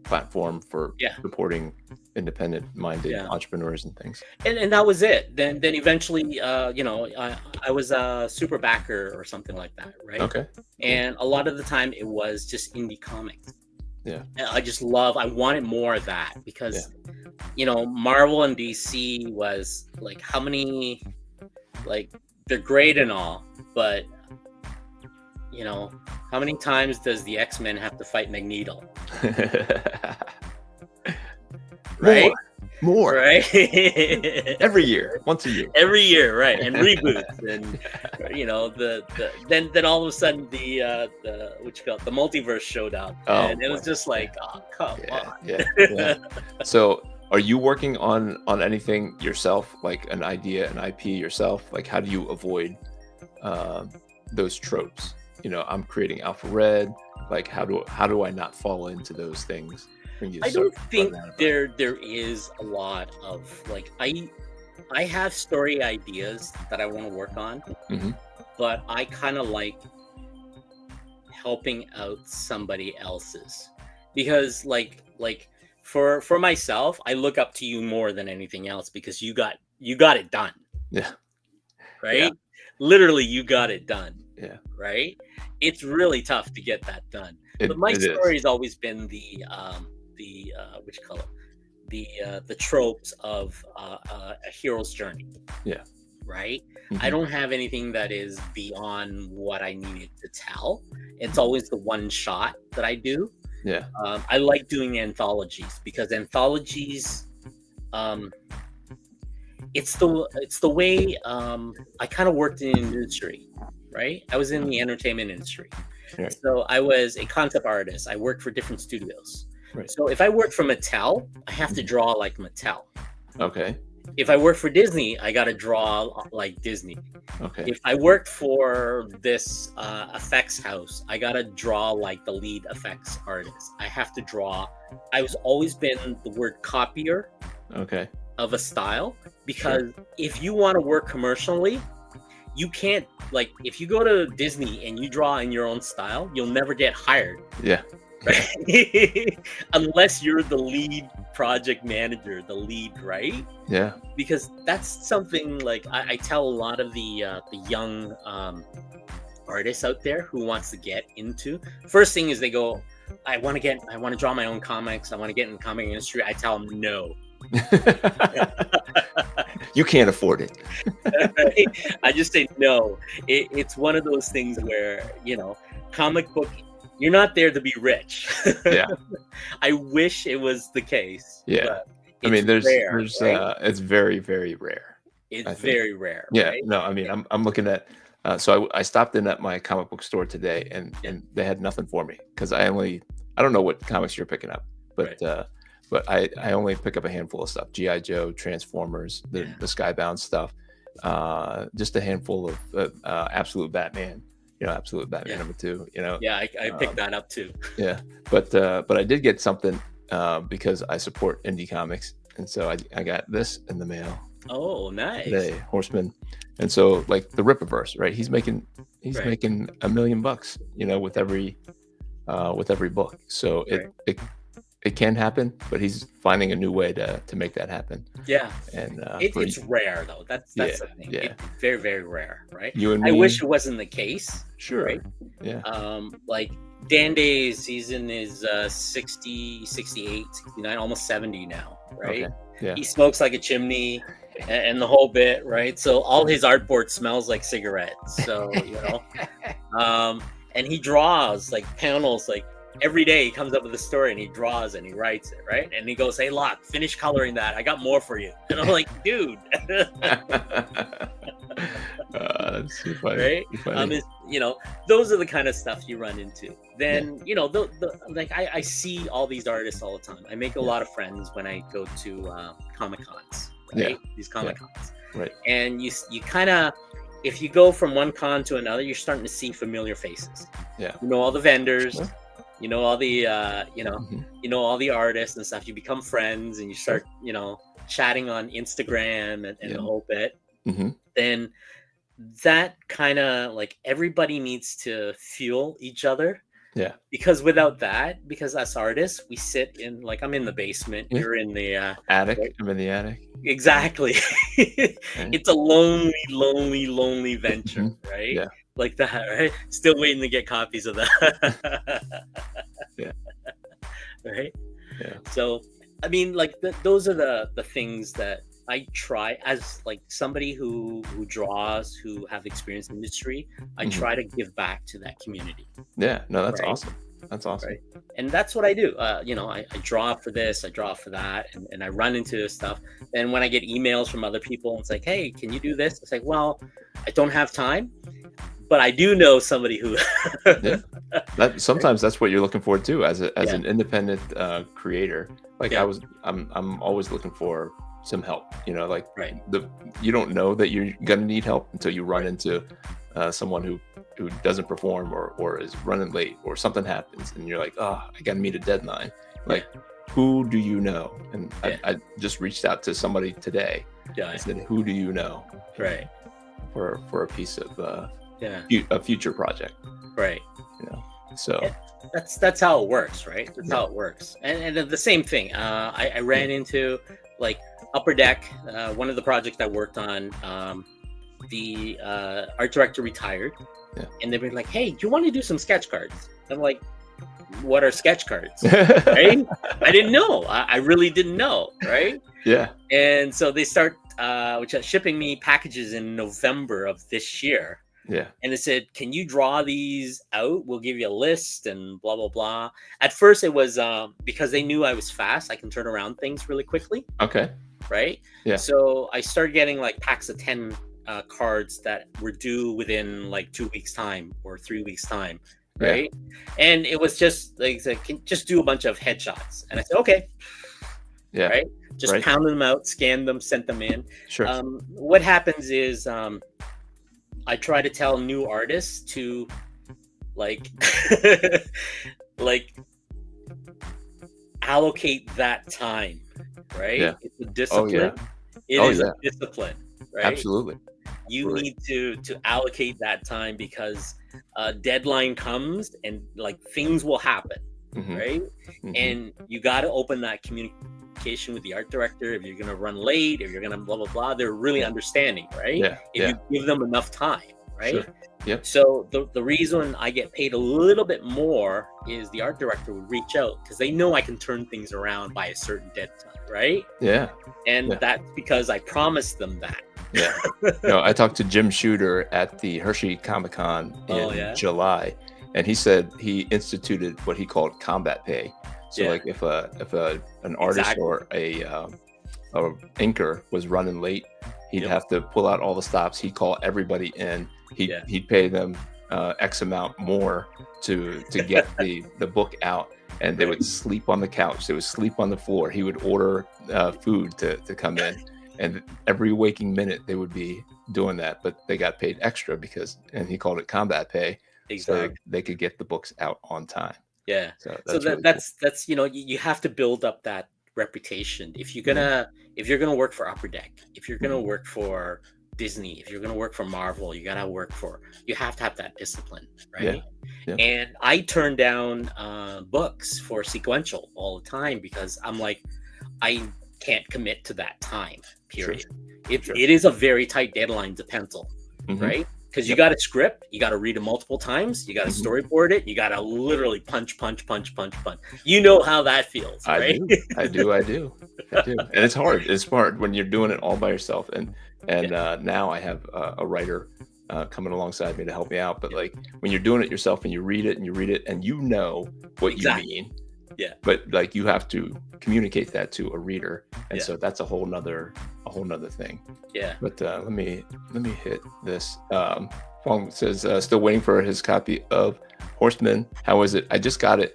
platform for Yeah. supporting independent-minded Yeah. entrepreneurs and things. And that was it. Then eventually, I was a super backer or something like that, right? Okay. And a lot of the time it was just indie comics. Yeah. And I wanted more of that because, Marvel and DC was like, how many, like, they're great and all, but, how many times does the X-Men have to fight Magneto? Right? More. Right? Every year, once a year. Every year, right? And reboots, and then all of a sudden the what you call it, the multiverse showed up, Oh, and it was boy. just like, oh, come on. Yeah. So, are you working on anything yourself, like an idea, an IP yourself? Like, how do you avoid those tropes? I'm creating Alpha Red. Like, how do I not fall into those things? When you I start don't think running out of it? there is a lot of like I have story ideas that I want to work on, Mhm. but I kind of like helping out somebody else's because for myself, I look up to you more than anything else because you got it done, Yeah. right? Literally, you got it done, Yeah. right? It's really tough to get that done. It But my it is. story has always been the what you call it, the tropes of a hero's journey, Yeah. right? I Mhm. don't have anything that is beyond what I needed to tell. It's always the one shot that I do. Yeah. I like doing anthologies because anthologies, um, it's the way I kind of worked in industry, right? I was in the entertainment industry, Right. so I was a concept artist. I worked for different studios. Right. So if I work for Mattel, I have to draw like Mattel. Okay. If I work for Disney, I got to draw like Disney. Okay. If I worked for this effects house, I got to draw like the lead effects artist. I have to draw. I was always been the word copier Okay. of a style because if you want to work commercially, you can't, like, if you go to Disney and you draw in your own style, you'll never get hired. Yeah. Right? Unless you're the lead project manager, the lead, right? Yeah. Because that's something like I tell a lot of the young artists out there who wants to get into. First thing is they go, I want to draw my own comics. I want to get in the comic industry. I tell them no. You can't afford it. Right? I just say no. It's one of those things where, comic book, you're not there to be rich. Yeah. I wish it was the case. Yeah. but I mean, it's there's rare, right? it's very, very rare. I It's think. very rare. Yeah. Right? No, I mean, I'm looking at. So I stopped in at my comic book store today, and they had nothing for me because I don't know what comics you're picking up, but but I only pick up a handful of stuff: GI Joe, Transformers, the Skybound stuff, just a handful of Absolute Batman. Absolute Batman #2. Yeah, I picked that up too. Yeah, but I did get something because I support indie comics, and so I got this in the mail Oh, today, nice. Horseman. And so like the Rippaverse, right? He's Right. making $1 million, with every book. So Right. it can happen, but he's finding a new way to make that happen. Yeah. And for It's rare though. That's yeah, the thing. yeah, It's very, very rare, right? you and I wish me, it wasn't the case, right? sure, yeah, Like Dan Day's season is 60, 68, 69, almost 70 now, okay, right? yeah, He smokes like a chimney and the whole bit, right? So all his artboard smells like cigarettes. So, um, and he draws like panels like every day he comes up with a story and he draws and he writes it, right? And he goes, "Hey, Loc, finish coloring that. I got more for you." And I'm like, dude, that's too funny, right? too funny. It's, those are the kind of stuff you run into. Yeah, Then, like I see all these artists all the time. I make a yeah, lot of friends when I go to Comic Cons, yeah, right? These yeah, Comic Cons, right, and you kind of, if you go from one con to another, you're starting to see familiar faces. yeah, You know all the vendors, sure, all the hmm, all the artists and stuff. You become friends and you sure, start chatting on Instagram and yeah, the whole bit. hmm, Then that kind of like everybody needs to fuel each other, yeah, because without that, because us artists, we sit in, like, I'm in the basement, yeah. you're in the Attic, right? I'm in the attic. Yeah, Exactly. right, It's a lonely, lonely, lonely venture, hmm, right? yeah, Like that, right? Still waiting to get copies of that. yeah, Right? yeah, So, I mean, like those are the things that I try, as like somebody who draws, who have experience in industry. I hmm, try to give back to that community, yeah. No, that's right? awesome. That's awesome. Right. And that's what I do. I draw for this, I draw for that, and I run into stuff. And when I get emails from other people, it's like, "Hey, can you do this?" It's like, "Well, I don't have time, but I do know somebody who." Yeah. That Right? sometimes that's what you're looking for too, as Yeah. an independent creator. Like Yeah. I'm always looking for some help. Like Right. you don't know that you're gonna need help until you run Right. into someone who doesn't perform or is running late or something happens, and you're like, oh, I gotta meet a deadline. Yeah. Like, who do you know? And Yeah. I just reached out to somebody today. I Yeah. said, who do you know? Right. For a piece of Yeah. a future project. Right. You know, so Yeah. That's how it works, right? That's yeah, how it works. And the same thing. I yeah, ran into, like, Upper Deck, one of the projects I worked on. The art director retired, and they were like, "Hey, do you want to do some sketch cards?" I'm like, "What are sketch cards?" yeah. Right? I didn't know. I really didn't know, right? Yeah, And so they start which are shipping me packages in November of this year. yeah. And they said, "Can you draw these out? We'll give you a list and blah blah blah." At first, it was because they knew I was fast. I can turn around things really quickly, Okay. right? Yeah. So I started getting like packs of 10 cards that were due within like 2 weeks' time or 3 weeks' time, Yeah. right? And it was just like, "Can just do a bunch of headshots." And I said, "Okay," Yeah. right? Just Right. pound them out, scan them, sent them in. Sure. What happens is I try to tell new artists to, like, like, allocate that time, right? Yeah. It's a Oh yeah. discipline. It Oh is a yeah. discipline, right? Absolutely. You Absolutely. need to allocate that time, because a deadline comes and like things will happen, Hmm, right? hmm. And you got to open that communication with the art director. If you're going to run late, if you're going to blah blah blah, they're really Yeah. understanding, right? Yeah. If Yeah. you give them enough time, Sure. right? Yep. So the reason I get paid a little bit more is the art director would reach out because they know I can turn things around by a certain deadline, right? Yeah. And Yeah. that's because I promised them that. Yeah. I talked to Jim Shooter at the Hershey Comic Con Oh in yeah, July, and he said he instituted what he called combat pay. So, yeah, like, if an artist exactly. or a inker was running late, he'd Yep. have to pull out all the stops. He'd call everybody in. Yeah. He'd pay them X amount more to get the book out, and they Right. would sleep on the couch. They would sleep on the floor. He would order food to come in, and every waking minute they would be doing that. But they got paid extra and he called it combat pay, so Exactly. they could get the books out on time. Yeah. So So that's that really cool. that's you have to build up that reputation. If you're gonna work for Upper Deck, if you're gonna work for Disney, if you're gonna work for Marvel, you have to have that discipline, Yeah. right? Yeah. And I turn down books for sequential all the time because I'm like, I can't commit to that time. Period. Sure. It is a very tight deadline to pencil, Mm-hmm. right? Because you got a script, you got to read it multiple times, you got to Mhm. storyboard it, you got to literally punch. You know how that feels, I right? do. I do. And it's hard. It's hard when you're doing it all by yourself. And now I have a writer coming alongside me to help me out. But like when you're doing it yourself and you read it and you know what Exactly. you mean. Yeah. But like you have to communicate that to a reader. And Yeah. so that's a whole nother thing. Yeah. But let me hit this. Fong says still waiting for his copy of Horseman. How is it? I just got it.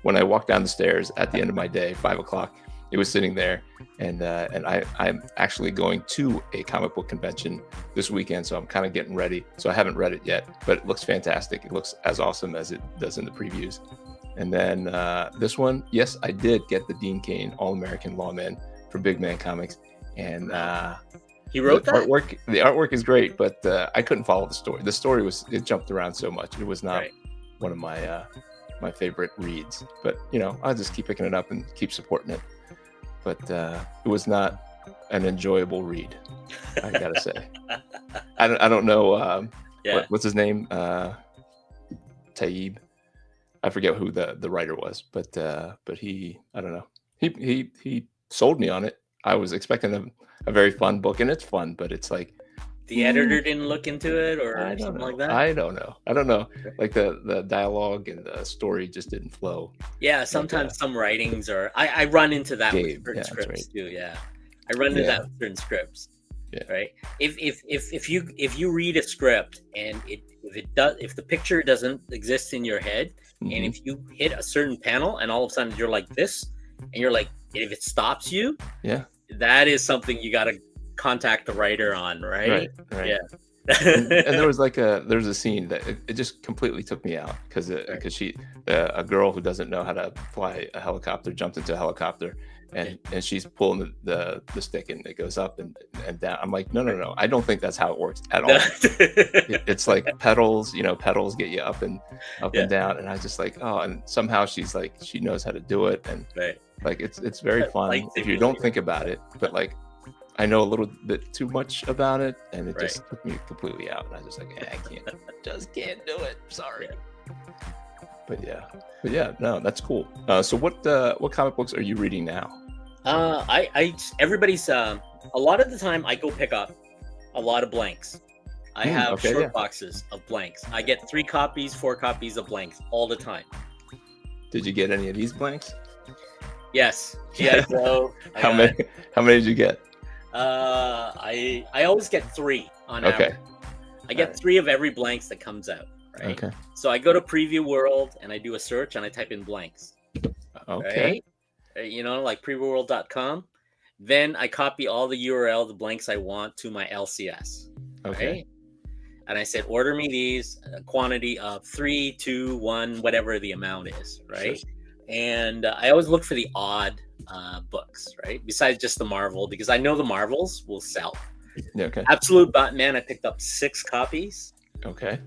When I walked down the stairs at the end of my day, 5:00, it was sitting there, and I'm actually going to a comic book convention this weekend, so I'm kind of getting ready. So I haven't read it yet, but it looks fantastic. It looks as awesome as it does in the previews. And then this one, yes, I did get the Dean Cain All-American Lawman for Big Man Comics, and He wrote that? the artwork is great, but I couldn't follow the story. The story it jumped around so much. It was not one of my favorite reads, but I'll just keep picking it up and keep supporting it. But it was not an enjoyable read, I gotta say. I don't know what's his name, Taib. I forget who the writer was, but he, I don't know, he sold me on it. I was expecting a very fun book, and it's fun, but it's like the editor didn't look into it or something like that. I don't know. Like the dialogue and the story just didn't flow. Yeah, sometimes some writings are. I run into that with certain scripts too. Yeah, I run into that with certain scripts. Yeah. Right. If you read a script and if the picture doesn't exist in your head, and if you hit a certain panel and all of a sudden you're like this, and you're like, if it stops you, that is something you got to contact the writer on, right? Yeah. and there's a scene that it just completely took me out because a girl who doesn't know how to fly a helicopter jumped into a helicopter and she's pulling the stick and it goes up and down. I'm like, no, I don't think that's how it works at all. It's like pedals get you up and down, and I was just like, oh, and somehow she's like, she knows how to do it, and like it's very fun if you don't think about it, but like I know a little bit too much about it, and it just took me completely out, and I was just like, I can't do it. Sorry. But no, that's cool. So what comic books are you reading now? Everybody's a lot of the time I go pick up a lot of blanks. I have short boxes of blanks. I get 3 copies, 4 copies of blanks all the time. Did you get any of these blanks? Yes. So how many did you get? I always get 3 on average. I get 3 of every blanks that comes out. Right. Okay. So I go to Preview World and I do a search and I type in blanks. Okay. Right? Like previewworld.com. Then I copy all the URL, the blanks I want to my LCS. Okay. Right? And I said, order me these, a quantity of 3, 2, 1, whatever the amount is. Right. Sure. And I always look for the odd books, right? Besides just the Marvel, because I know the Marvels will sell. Yeah, okay. Absolute Batman, I picked up 6 copies. Okay.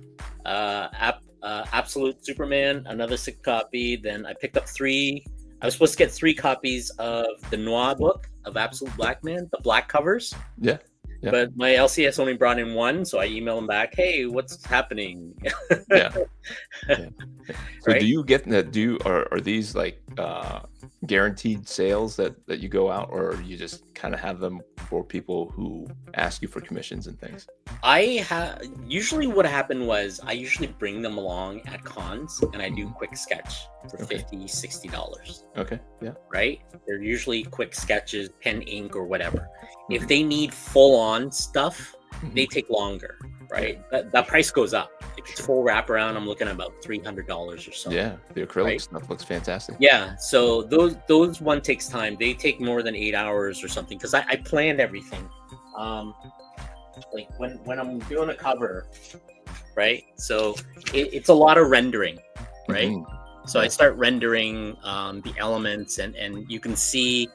Absolute Superman, another 6 copy. Then I picked up 3. I was supposed to get 3 copies of the Noir book of Absolute Black Man, the black covers. Yeah. But my LCS only brought in 1, so I emailed them back. Hey, what's happening? So do you get are these like guaranteed sales that you go out, or you just kind of have them for people who ask you for commissions and things? Usually what happened was I usually bring them along at cons and I do quick sketch for $50-$60. Okay. Yeah. Right? They're usually quick sketches, pen, ink, or whatever. If they need full-on stuff, they take longer, right? That price goes up. If it's full wraparound, I'm looking at about $300 or so. Yeah, the acrylic stuff looks fantastic. Yeah, so those one takes time. They take more than 8 hours or something because I planned everything. Like when I'm doing a cover, right? So it's a lot of rendering, right? So I start rendering the elements, and you can see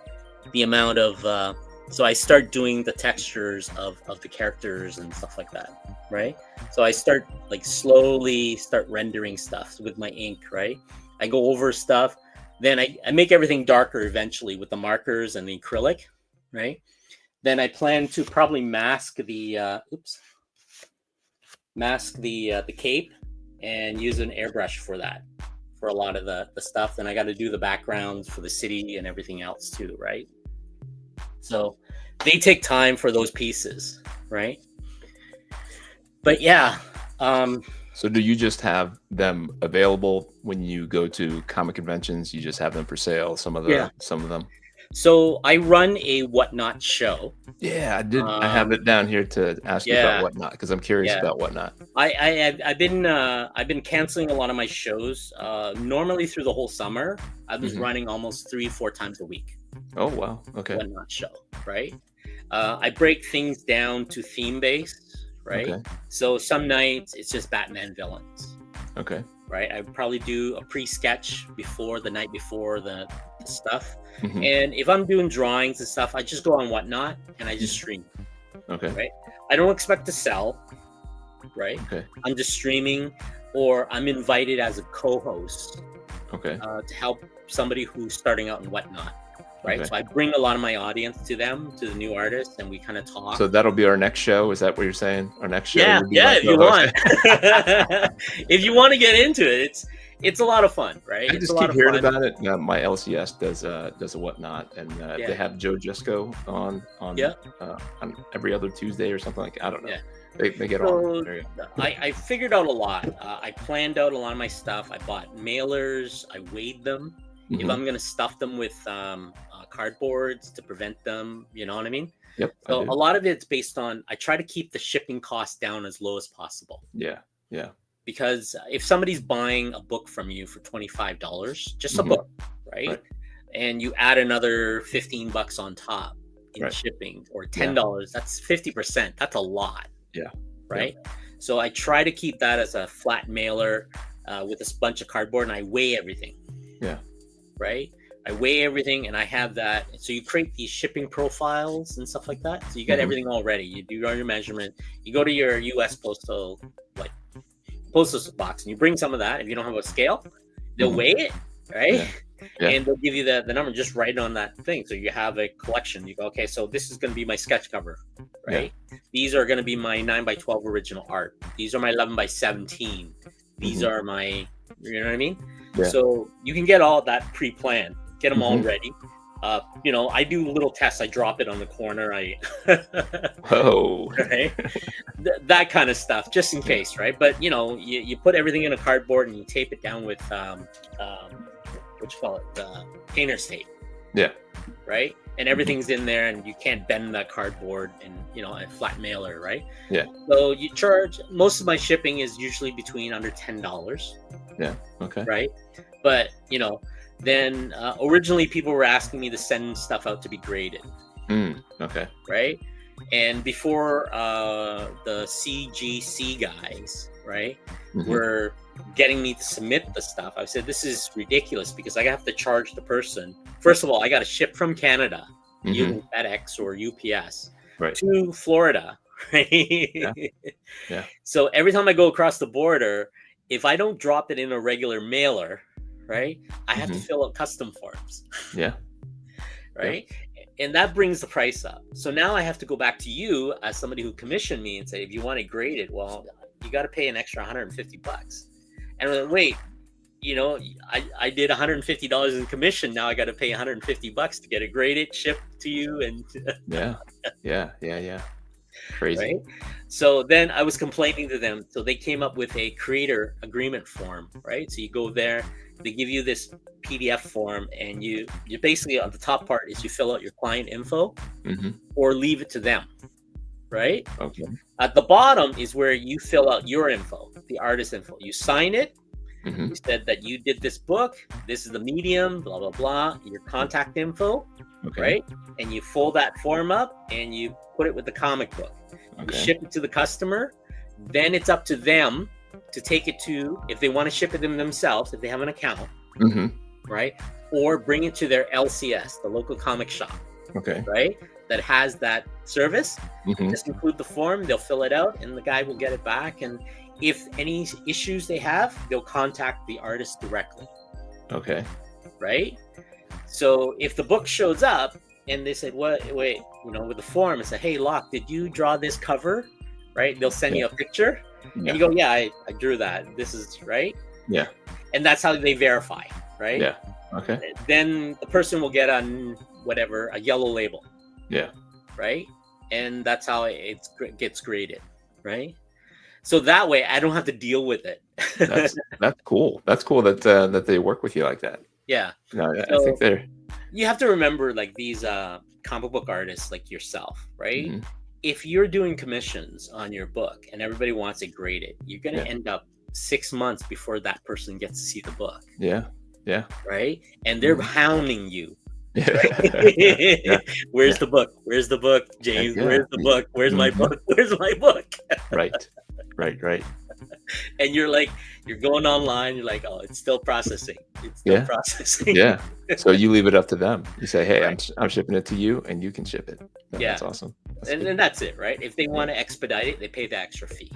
the amount of so I start doing the textures of the characters and stuff like that, right? So I start like slowly start rendering stuff with my ink, right? I go over stuff, then I make everything darker eventually with the markers and the acrylic, right? Then I plan to probably mask the the cape and use an airbrush for that, for a lot of the stuff. Then I got to do the backgrounds for the city and everything else too, right? So they take time for those pieces, right? But yeah. So do you just have them available when you go to comic conventions? You just have them for sale, some of them? So I run a Whatnot show. Yeah, I did. I have it down here to ask you about Whatnot because I'm curious about Whatnot. I've been canceling a lot of my shows. Normally through the whole summer, I was running almost 3-4 times a week. Oh wow! Okay. Whatnot show, right? I break things down to theme based, right? Okay. So some nights it's just Batman villains. Okay. Right. I would probably do a pre-sketch the night before the stuff. And if I'm doing drawings and stuff, I just go on Whatnot and I just stream. Okay. Right. I don't expect to sell. Right. Okay. I'm just streaming, or I'm invited as a co-host. Okay. To help somebody who's starting out in Whatnot. Right. Okay. So I bring a lot of my audience to the new artists, and we kind of talk. So that'll be our next show. Is that what you're saying? Our next show? Yeah. If you want, if you want to get into it, it's a lot of fun, right? I just keep hearing about it. My LCS does a Whatnot, and they have Joe Jesco on every other Tuesday or something like. I don't know. Yeah. They get on. I figured out a lot. I planned out a lot of my stuff. I bought mailers. I weighed them. If I'm going to stuff them with cardboards to prevent them, you know what I mean? Yep. So a lot of it's based on, I try to keep the shipping cost down as low as possible. Yeah. Yeah. Because if somebody's buying a book from you for $25, just a book, right? And you add another $15 on top in shipping, or $10, that's 50%. That's a lot. Yeah. Right. Yeah. So I try to keep that as a flat mailer with a bunch of cardboard, and I weigh everything. Yeah. Right. I weigh everything, and I have that. So you create these shipping profiles and stuff like that. So you got everything all ready. You do all your measurement. You go to your U.S. postal box, and you bring some of that. If you don't have a scale, they'll weigh it, right? Yeah. And they'll give you the number. Just write on that thing. So you have a collection. You go, okay, so this is going to be my sketch cover, right? Yeah. These are going to be my 9x12 original art. These are my 11x17. These are my, you know what I mean? Yeah. So you can get all that pre-planned. Get them all ready. I do little tests. I drop it on the corner. Right? That kind of stuff, just in case, right? But you put everything in a cardboard and you tape it down with painter's tape. Yeah. Right. And everything's in there, and you can't bend that cardboard and a flat mailer, right? Yeah. So you charge. Most of my shipping is usually between under $10. Yeah. Okay. Right. But then originally people were asking me to send stuff out to be graded. Okay. Right. And before the CGC guys, right, were getting me to submit the stuff, I said, this is ridiculous, because I have to charge the person. First of all, I got to ship from Canada using FedEx or UPS to Florida. Right. Yeah. So every time I go across the border, if I don't drop it in a regular mailer, right, I have to fill out custom forms. Yeah. Right. Yeah. And that brings the price up. So now I have to go back to you as somebody who commissioned me and say, if you want it graded, well, you got to pay an extra $150. And I'm like, wait, I did $150 in commission. Now I got to pay $150 to get it graded, shipped to you. And yeah. Crazy. Right? So then I was complaining to them. So they came up with a creator agreement form, right? So you go there, they give you this PDF form, and you basically, on the top part is you fill out your client info or leave it to them, right? Okay. At the bottom is where you fill out your info, the artist info. You sign it. You said that you did this book. This is the medium, blah, blah, blah, your contact info, right? And you fold that form up and you put it with the comic book. You ship it to the customer. Then it's up to them to take it to, if they want to ship it them themselves, if they have an account, right? Or bring it to their LCS, the local comic shop. Okay. right? That has that service. Hmm. Just include the form, they'll fill it out, and the guy will get it back. And if any issues they have, they'll contact the artist directly, Okay. right? So if the book shows up and they said, "What? Wait, with the form, and say, hey, Loc, did you draw this cover?" Right? They'll send you a picture, and Yeah. you go, "Yeah, I drew that. This is right." Yeah. And that's how they verify, right? Yeah. Okay. Then the person will get on whatever a yellow label, Yeah. right? And that's how it gets graded, right? So that way, I don't have to deal with it. That's cool. That's cool that that they work with you like that. Yeah. No, I think So they're. you have to remember, like, these comic book artists like yourself, right? Mhm. If you're doing commissions on your book and everybody wants it graded, you're going to Yeah. end up 6 months before that person gets to see the book, Yeah. Yeah. right? And they're Mhm. hounding you. Yeah. Where's Yeah. the book? Where's the book, James? Yeah. Where's the book? Where's my Mhm. book? Where's my book? Right. Right. And you're going online, you're like, oh, it's still processing. It's still Yeah. processing. Yeah. So you leave it up to them. You say, "Hey, Right. I'm shipping it to you, and you can ship it." No, Yeah. That's awesome. That's And good. then that's it, right? If they want to expedite it, they pay the extra fee.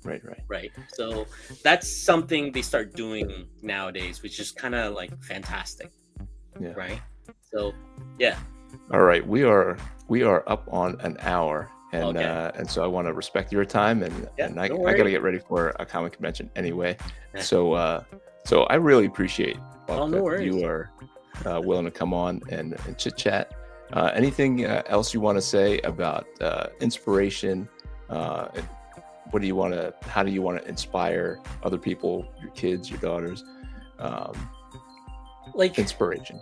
Right. Right. So that's something they start doing nowadays, which is kind of like fantastic. Yeah. Right. So, yeah. All right. We are up on an hour, and Okay. and so I want to respect your time, and Yeah, and I don't got to worry. get ready for a comic convention anyway. Yeah. So I really appreciate Oh, no that worries. you are willing to come on and chit chat. Anything else you want to say about inspiration? And what do you want to? How do you want to inspire other people, your kids, your daughters? Like, Inspiration.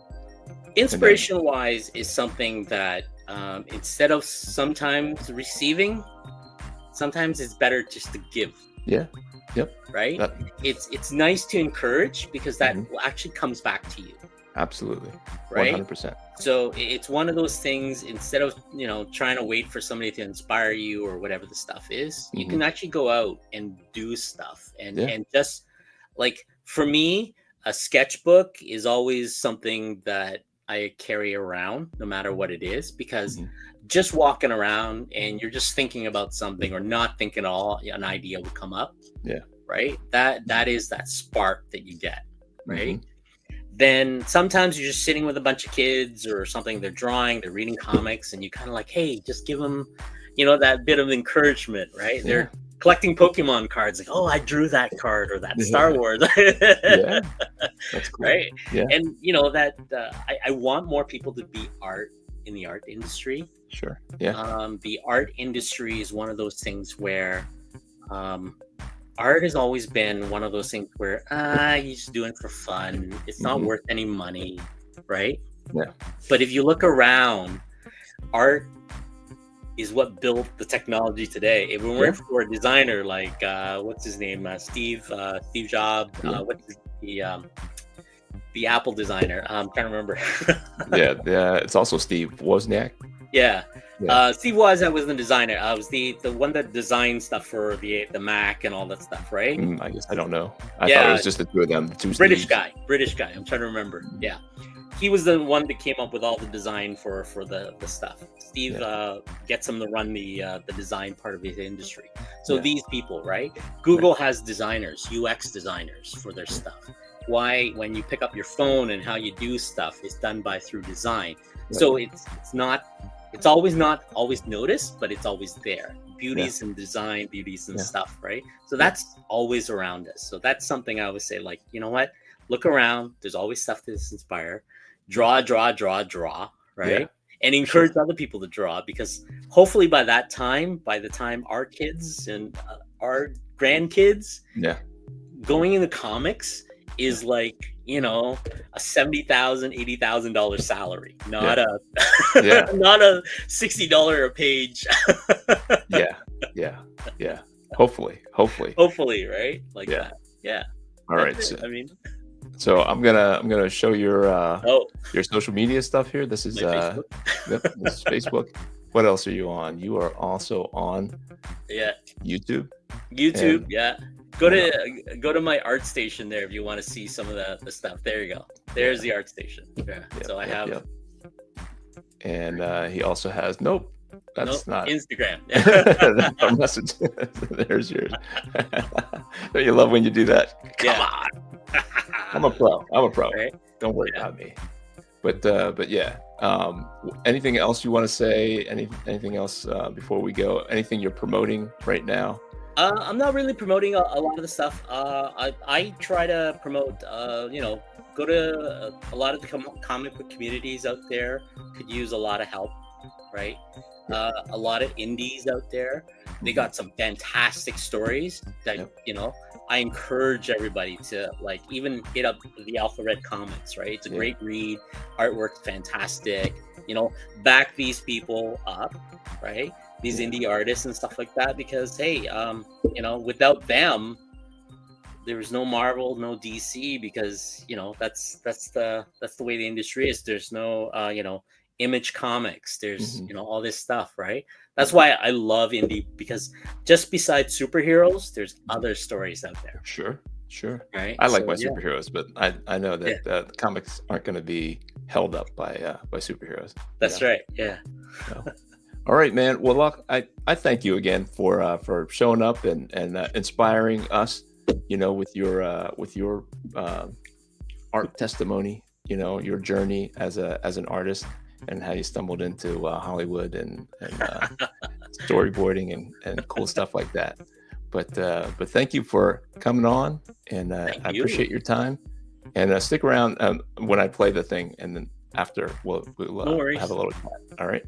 inspiration wise is something that instead of sometimes receiving, sometimes it's better just to give. Yeah. Yep. Right. That, It's nice to encourage because that Mhm. actually comes back to you. absolutely. Right. 100%. So it's one of those things, instead of trying to wait for somebody to inspire you or whatever the stuff is, you can actually go out and do stuff. Yeah. And just, like, for me, a sketchbook is always something that I carry around no matter what it is, because Mhm. just walking around and you're just thinking about something or not thinking at all, an idea will come up. Yeah. Right. That is that spark that you get. Right. Mhm. Then sometimes you're just sitting with a bunch of kids or something, they're drawing, they're reading comics, and you kind of like, hey, just give them that bit of encourament, right? They're collecting Pokemon cards, like, oh, I drew that card, or that Star Wars. Yeah. That's cool. Right. Yeah. And that I want more people to be in the art industry. Sure. Yeah. The art industry is one of those things where art has always been one of those things where you just do it for fun. It's not Mhm. worth any money, right? Yeah. But if you look around, art is what built the technology today. If it weren't for a designer like what's his name, Steve Jobs, Yeah. what's the Apple designer? I'm trying to remember. Yeah. It's also Steve Wozniak. Yeah. Yeah. Steve Wozniak was the designer. Was the one that designed stuff for the Mac and all that stuff, right? I guess I don't know. I thought it was just the two of them. Two British Steves. guy. I'm trying to remember. Yeah, he was the one that came up with all the design for the stuff. Steve gets him to run the design part of his industry. So these people, right? Google has designers, UX designers for their stuff. Why, when you pick up your phone and how you do stuff is done through design. So it's always not always noticed, but it's always there. Beauties and design, beauties and stuff, right? So that's always around us. So that's something I always say, like, you know what? Look around. There's always stuff that's inspire. Draw, right? And encourage other people to draw, because hopefully by the time our kids and our grandkids going into comics is like, a $70,000, $80,000 salary, not a not a $60 a page. Yeah. Hopefully, right? Like that. Yeah. All right. So, I'm gonna show your social media stuff here. This is Facebook. This is Facebook. What else are you on? You are also on YouTube. Go to my art station there if you want to see some of the stuff. There you go. There's the art station. So I have and he also has nope. No, That's not Instagram. that's our message. There's yours. Don't you love when you do that? Come Yeah. on. I'm a pro. I'm a pro. Right? Don't worry Yeah. about me. But yeah. Anything else you want to say? Anything else before we go? Anything you're promoting right now? I'm not really promoting a lot of the stuff. I try to promote, go to a lot of the comic book communities out there could use a lot of help, right? A lot of indies out there, they got some fantastic stories that, Yep. I encourage everybody to like even hit up the Alpha Red Comics, right? It's a Yeah. great read, artwork's fantastic, back these people up, right? These Yeah. indie artists and stuff like that, because hey, without them, there's no Marvel, no DC, because that's the way the industry is. There's no Image Comics. There's Mhm. all this stuff, right? That's Yeah. why I love indie, because just besides superheroes, there's other stories out there, Sure. Sure. right? I like So my yeah, superheroes, but I know yeah, that the comics aren't going to be held up by superheroes. that's right. Yeah, So. All right, man. Well, Loc, I thank you again for showing up and inspiring us. With your art testimony. Your journey as an artist and how you stumbled into Hollywood and storyboarding and cool stuff like that. But thank you for coming on, and thank I you. appreciate your time. And stick around when I play the thing, and then after we'll No worries. have a little chat.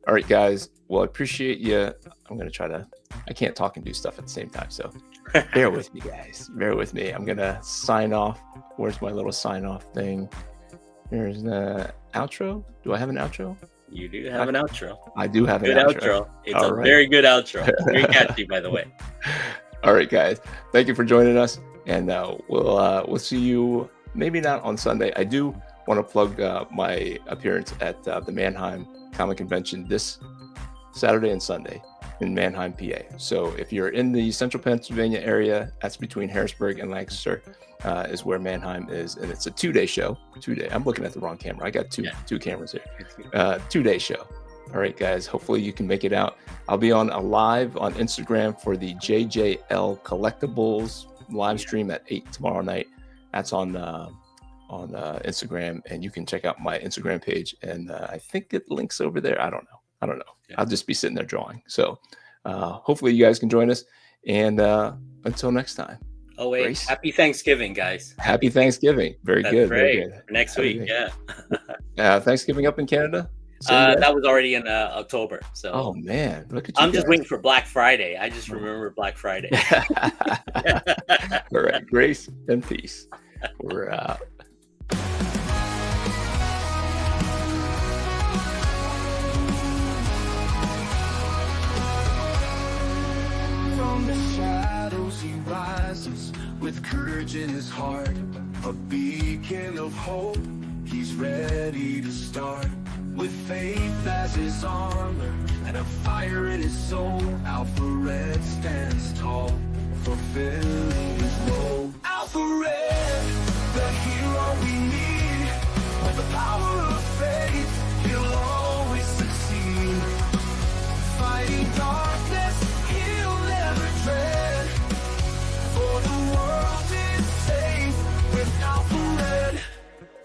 All right, guys. Well, I appreciate you. I'm gonna try to. I can't talk and do stuff at the same time, so bear with me, guys. Bear with me. I'm gonna sign off. Where's my little sign off thing? Here's the outro. Do I have an outro? You do have an outro. I do have Good an outro. It's All a right. very good outro. Very catchy, by the way. All right, guys. Thank you for joining us, and we'll see you maybe not on Sunday. I do want to plug my appearance at the Mannheim Comic Convention this Saturday and Sunday in Mannheim, PA. So if you're in the central Pennsylvania area, that's between Harrisburg and Lancaster, is where Mannheim is, and it's a 2-day show. 2-day. I'm looking at the wrong camera. I got two cameras here. 2-day show. All right, guys. Hopefully you can make it out. I'll be on a live on Instagram for the JJL Collectibles live stream at 8 tomorrow night. That's on Instagram, and you can check out my Instagram page. And I think it links over there. I don't know. Yeah. I'll just be sitting there drawing. So hopefully you guys can join us. And until next time. Oh wait, Grace? Happy Thanksgiving, guys. Happy Thanksgiving. Very That's good. great. Very good. For next Happy week, Thanksgiving. yeah. Thanksgiving up in Canada? Same day? That was already in October. So Oh man, look at you. I'm just guys. waiting for Black Friday. I just remember Black Friday. All right, grace and peace. We're out. From the shadows he rises with courage in his heart, a beacon of hope. He's ready to start with faith as his armor and a fire in his soul. Alpha Red stands tall, fulfilling his role. Alpha Red, the hero we need. With the power of faith, he'll always succeed. Fighting darkness, he'll never dread. For the world is safe with Alpha Red.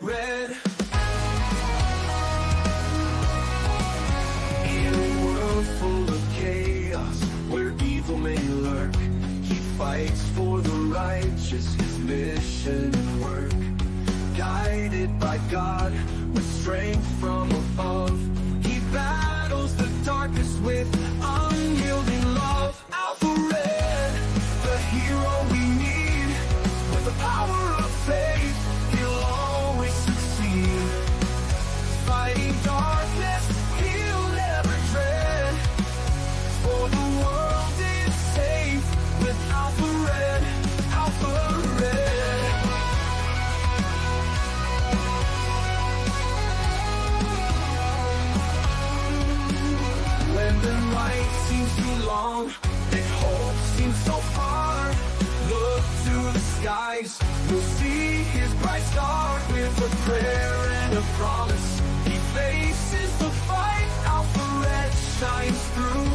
Red. In a world full of chaos, where evil may lurk, he fights for the righteous, his mission and work. Guided by God, with strength from above, he battles the darkness with unyielding love. Alpha Red, the hero we need. With the power of faith, he'll always succeed. Fighting darkness, he'll never dread. For the world is safe with Alpha Red. Alpha Red. When the night seems too long and hope seems so far, look to the skies, you'll see his bright star. With a prayer and a promise, he faces the fire. shines through,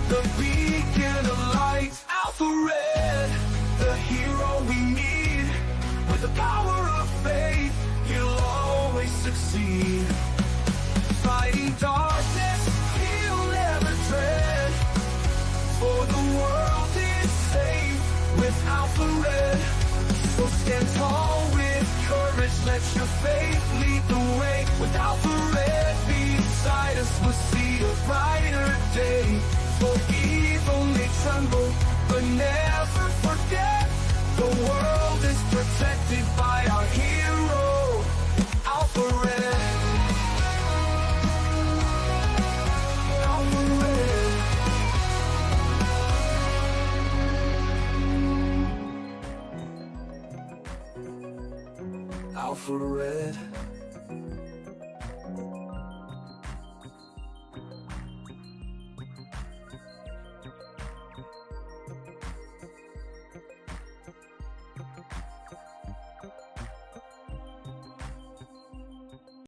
the beacon of light. Alpha Red, the hero we need. With the power of faith, he'll always succeed. Fighting darkness, he'll never dread. For the world is safe with Alpha Red. So stand tall with courage, let your faith lead the way. With Alpha Red beside us, we'll see a brighter day. For evil may tremble, but never forget, the world is protected by our hero, Alpha Red. Alpha Red. Alpha Red.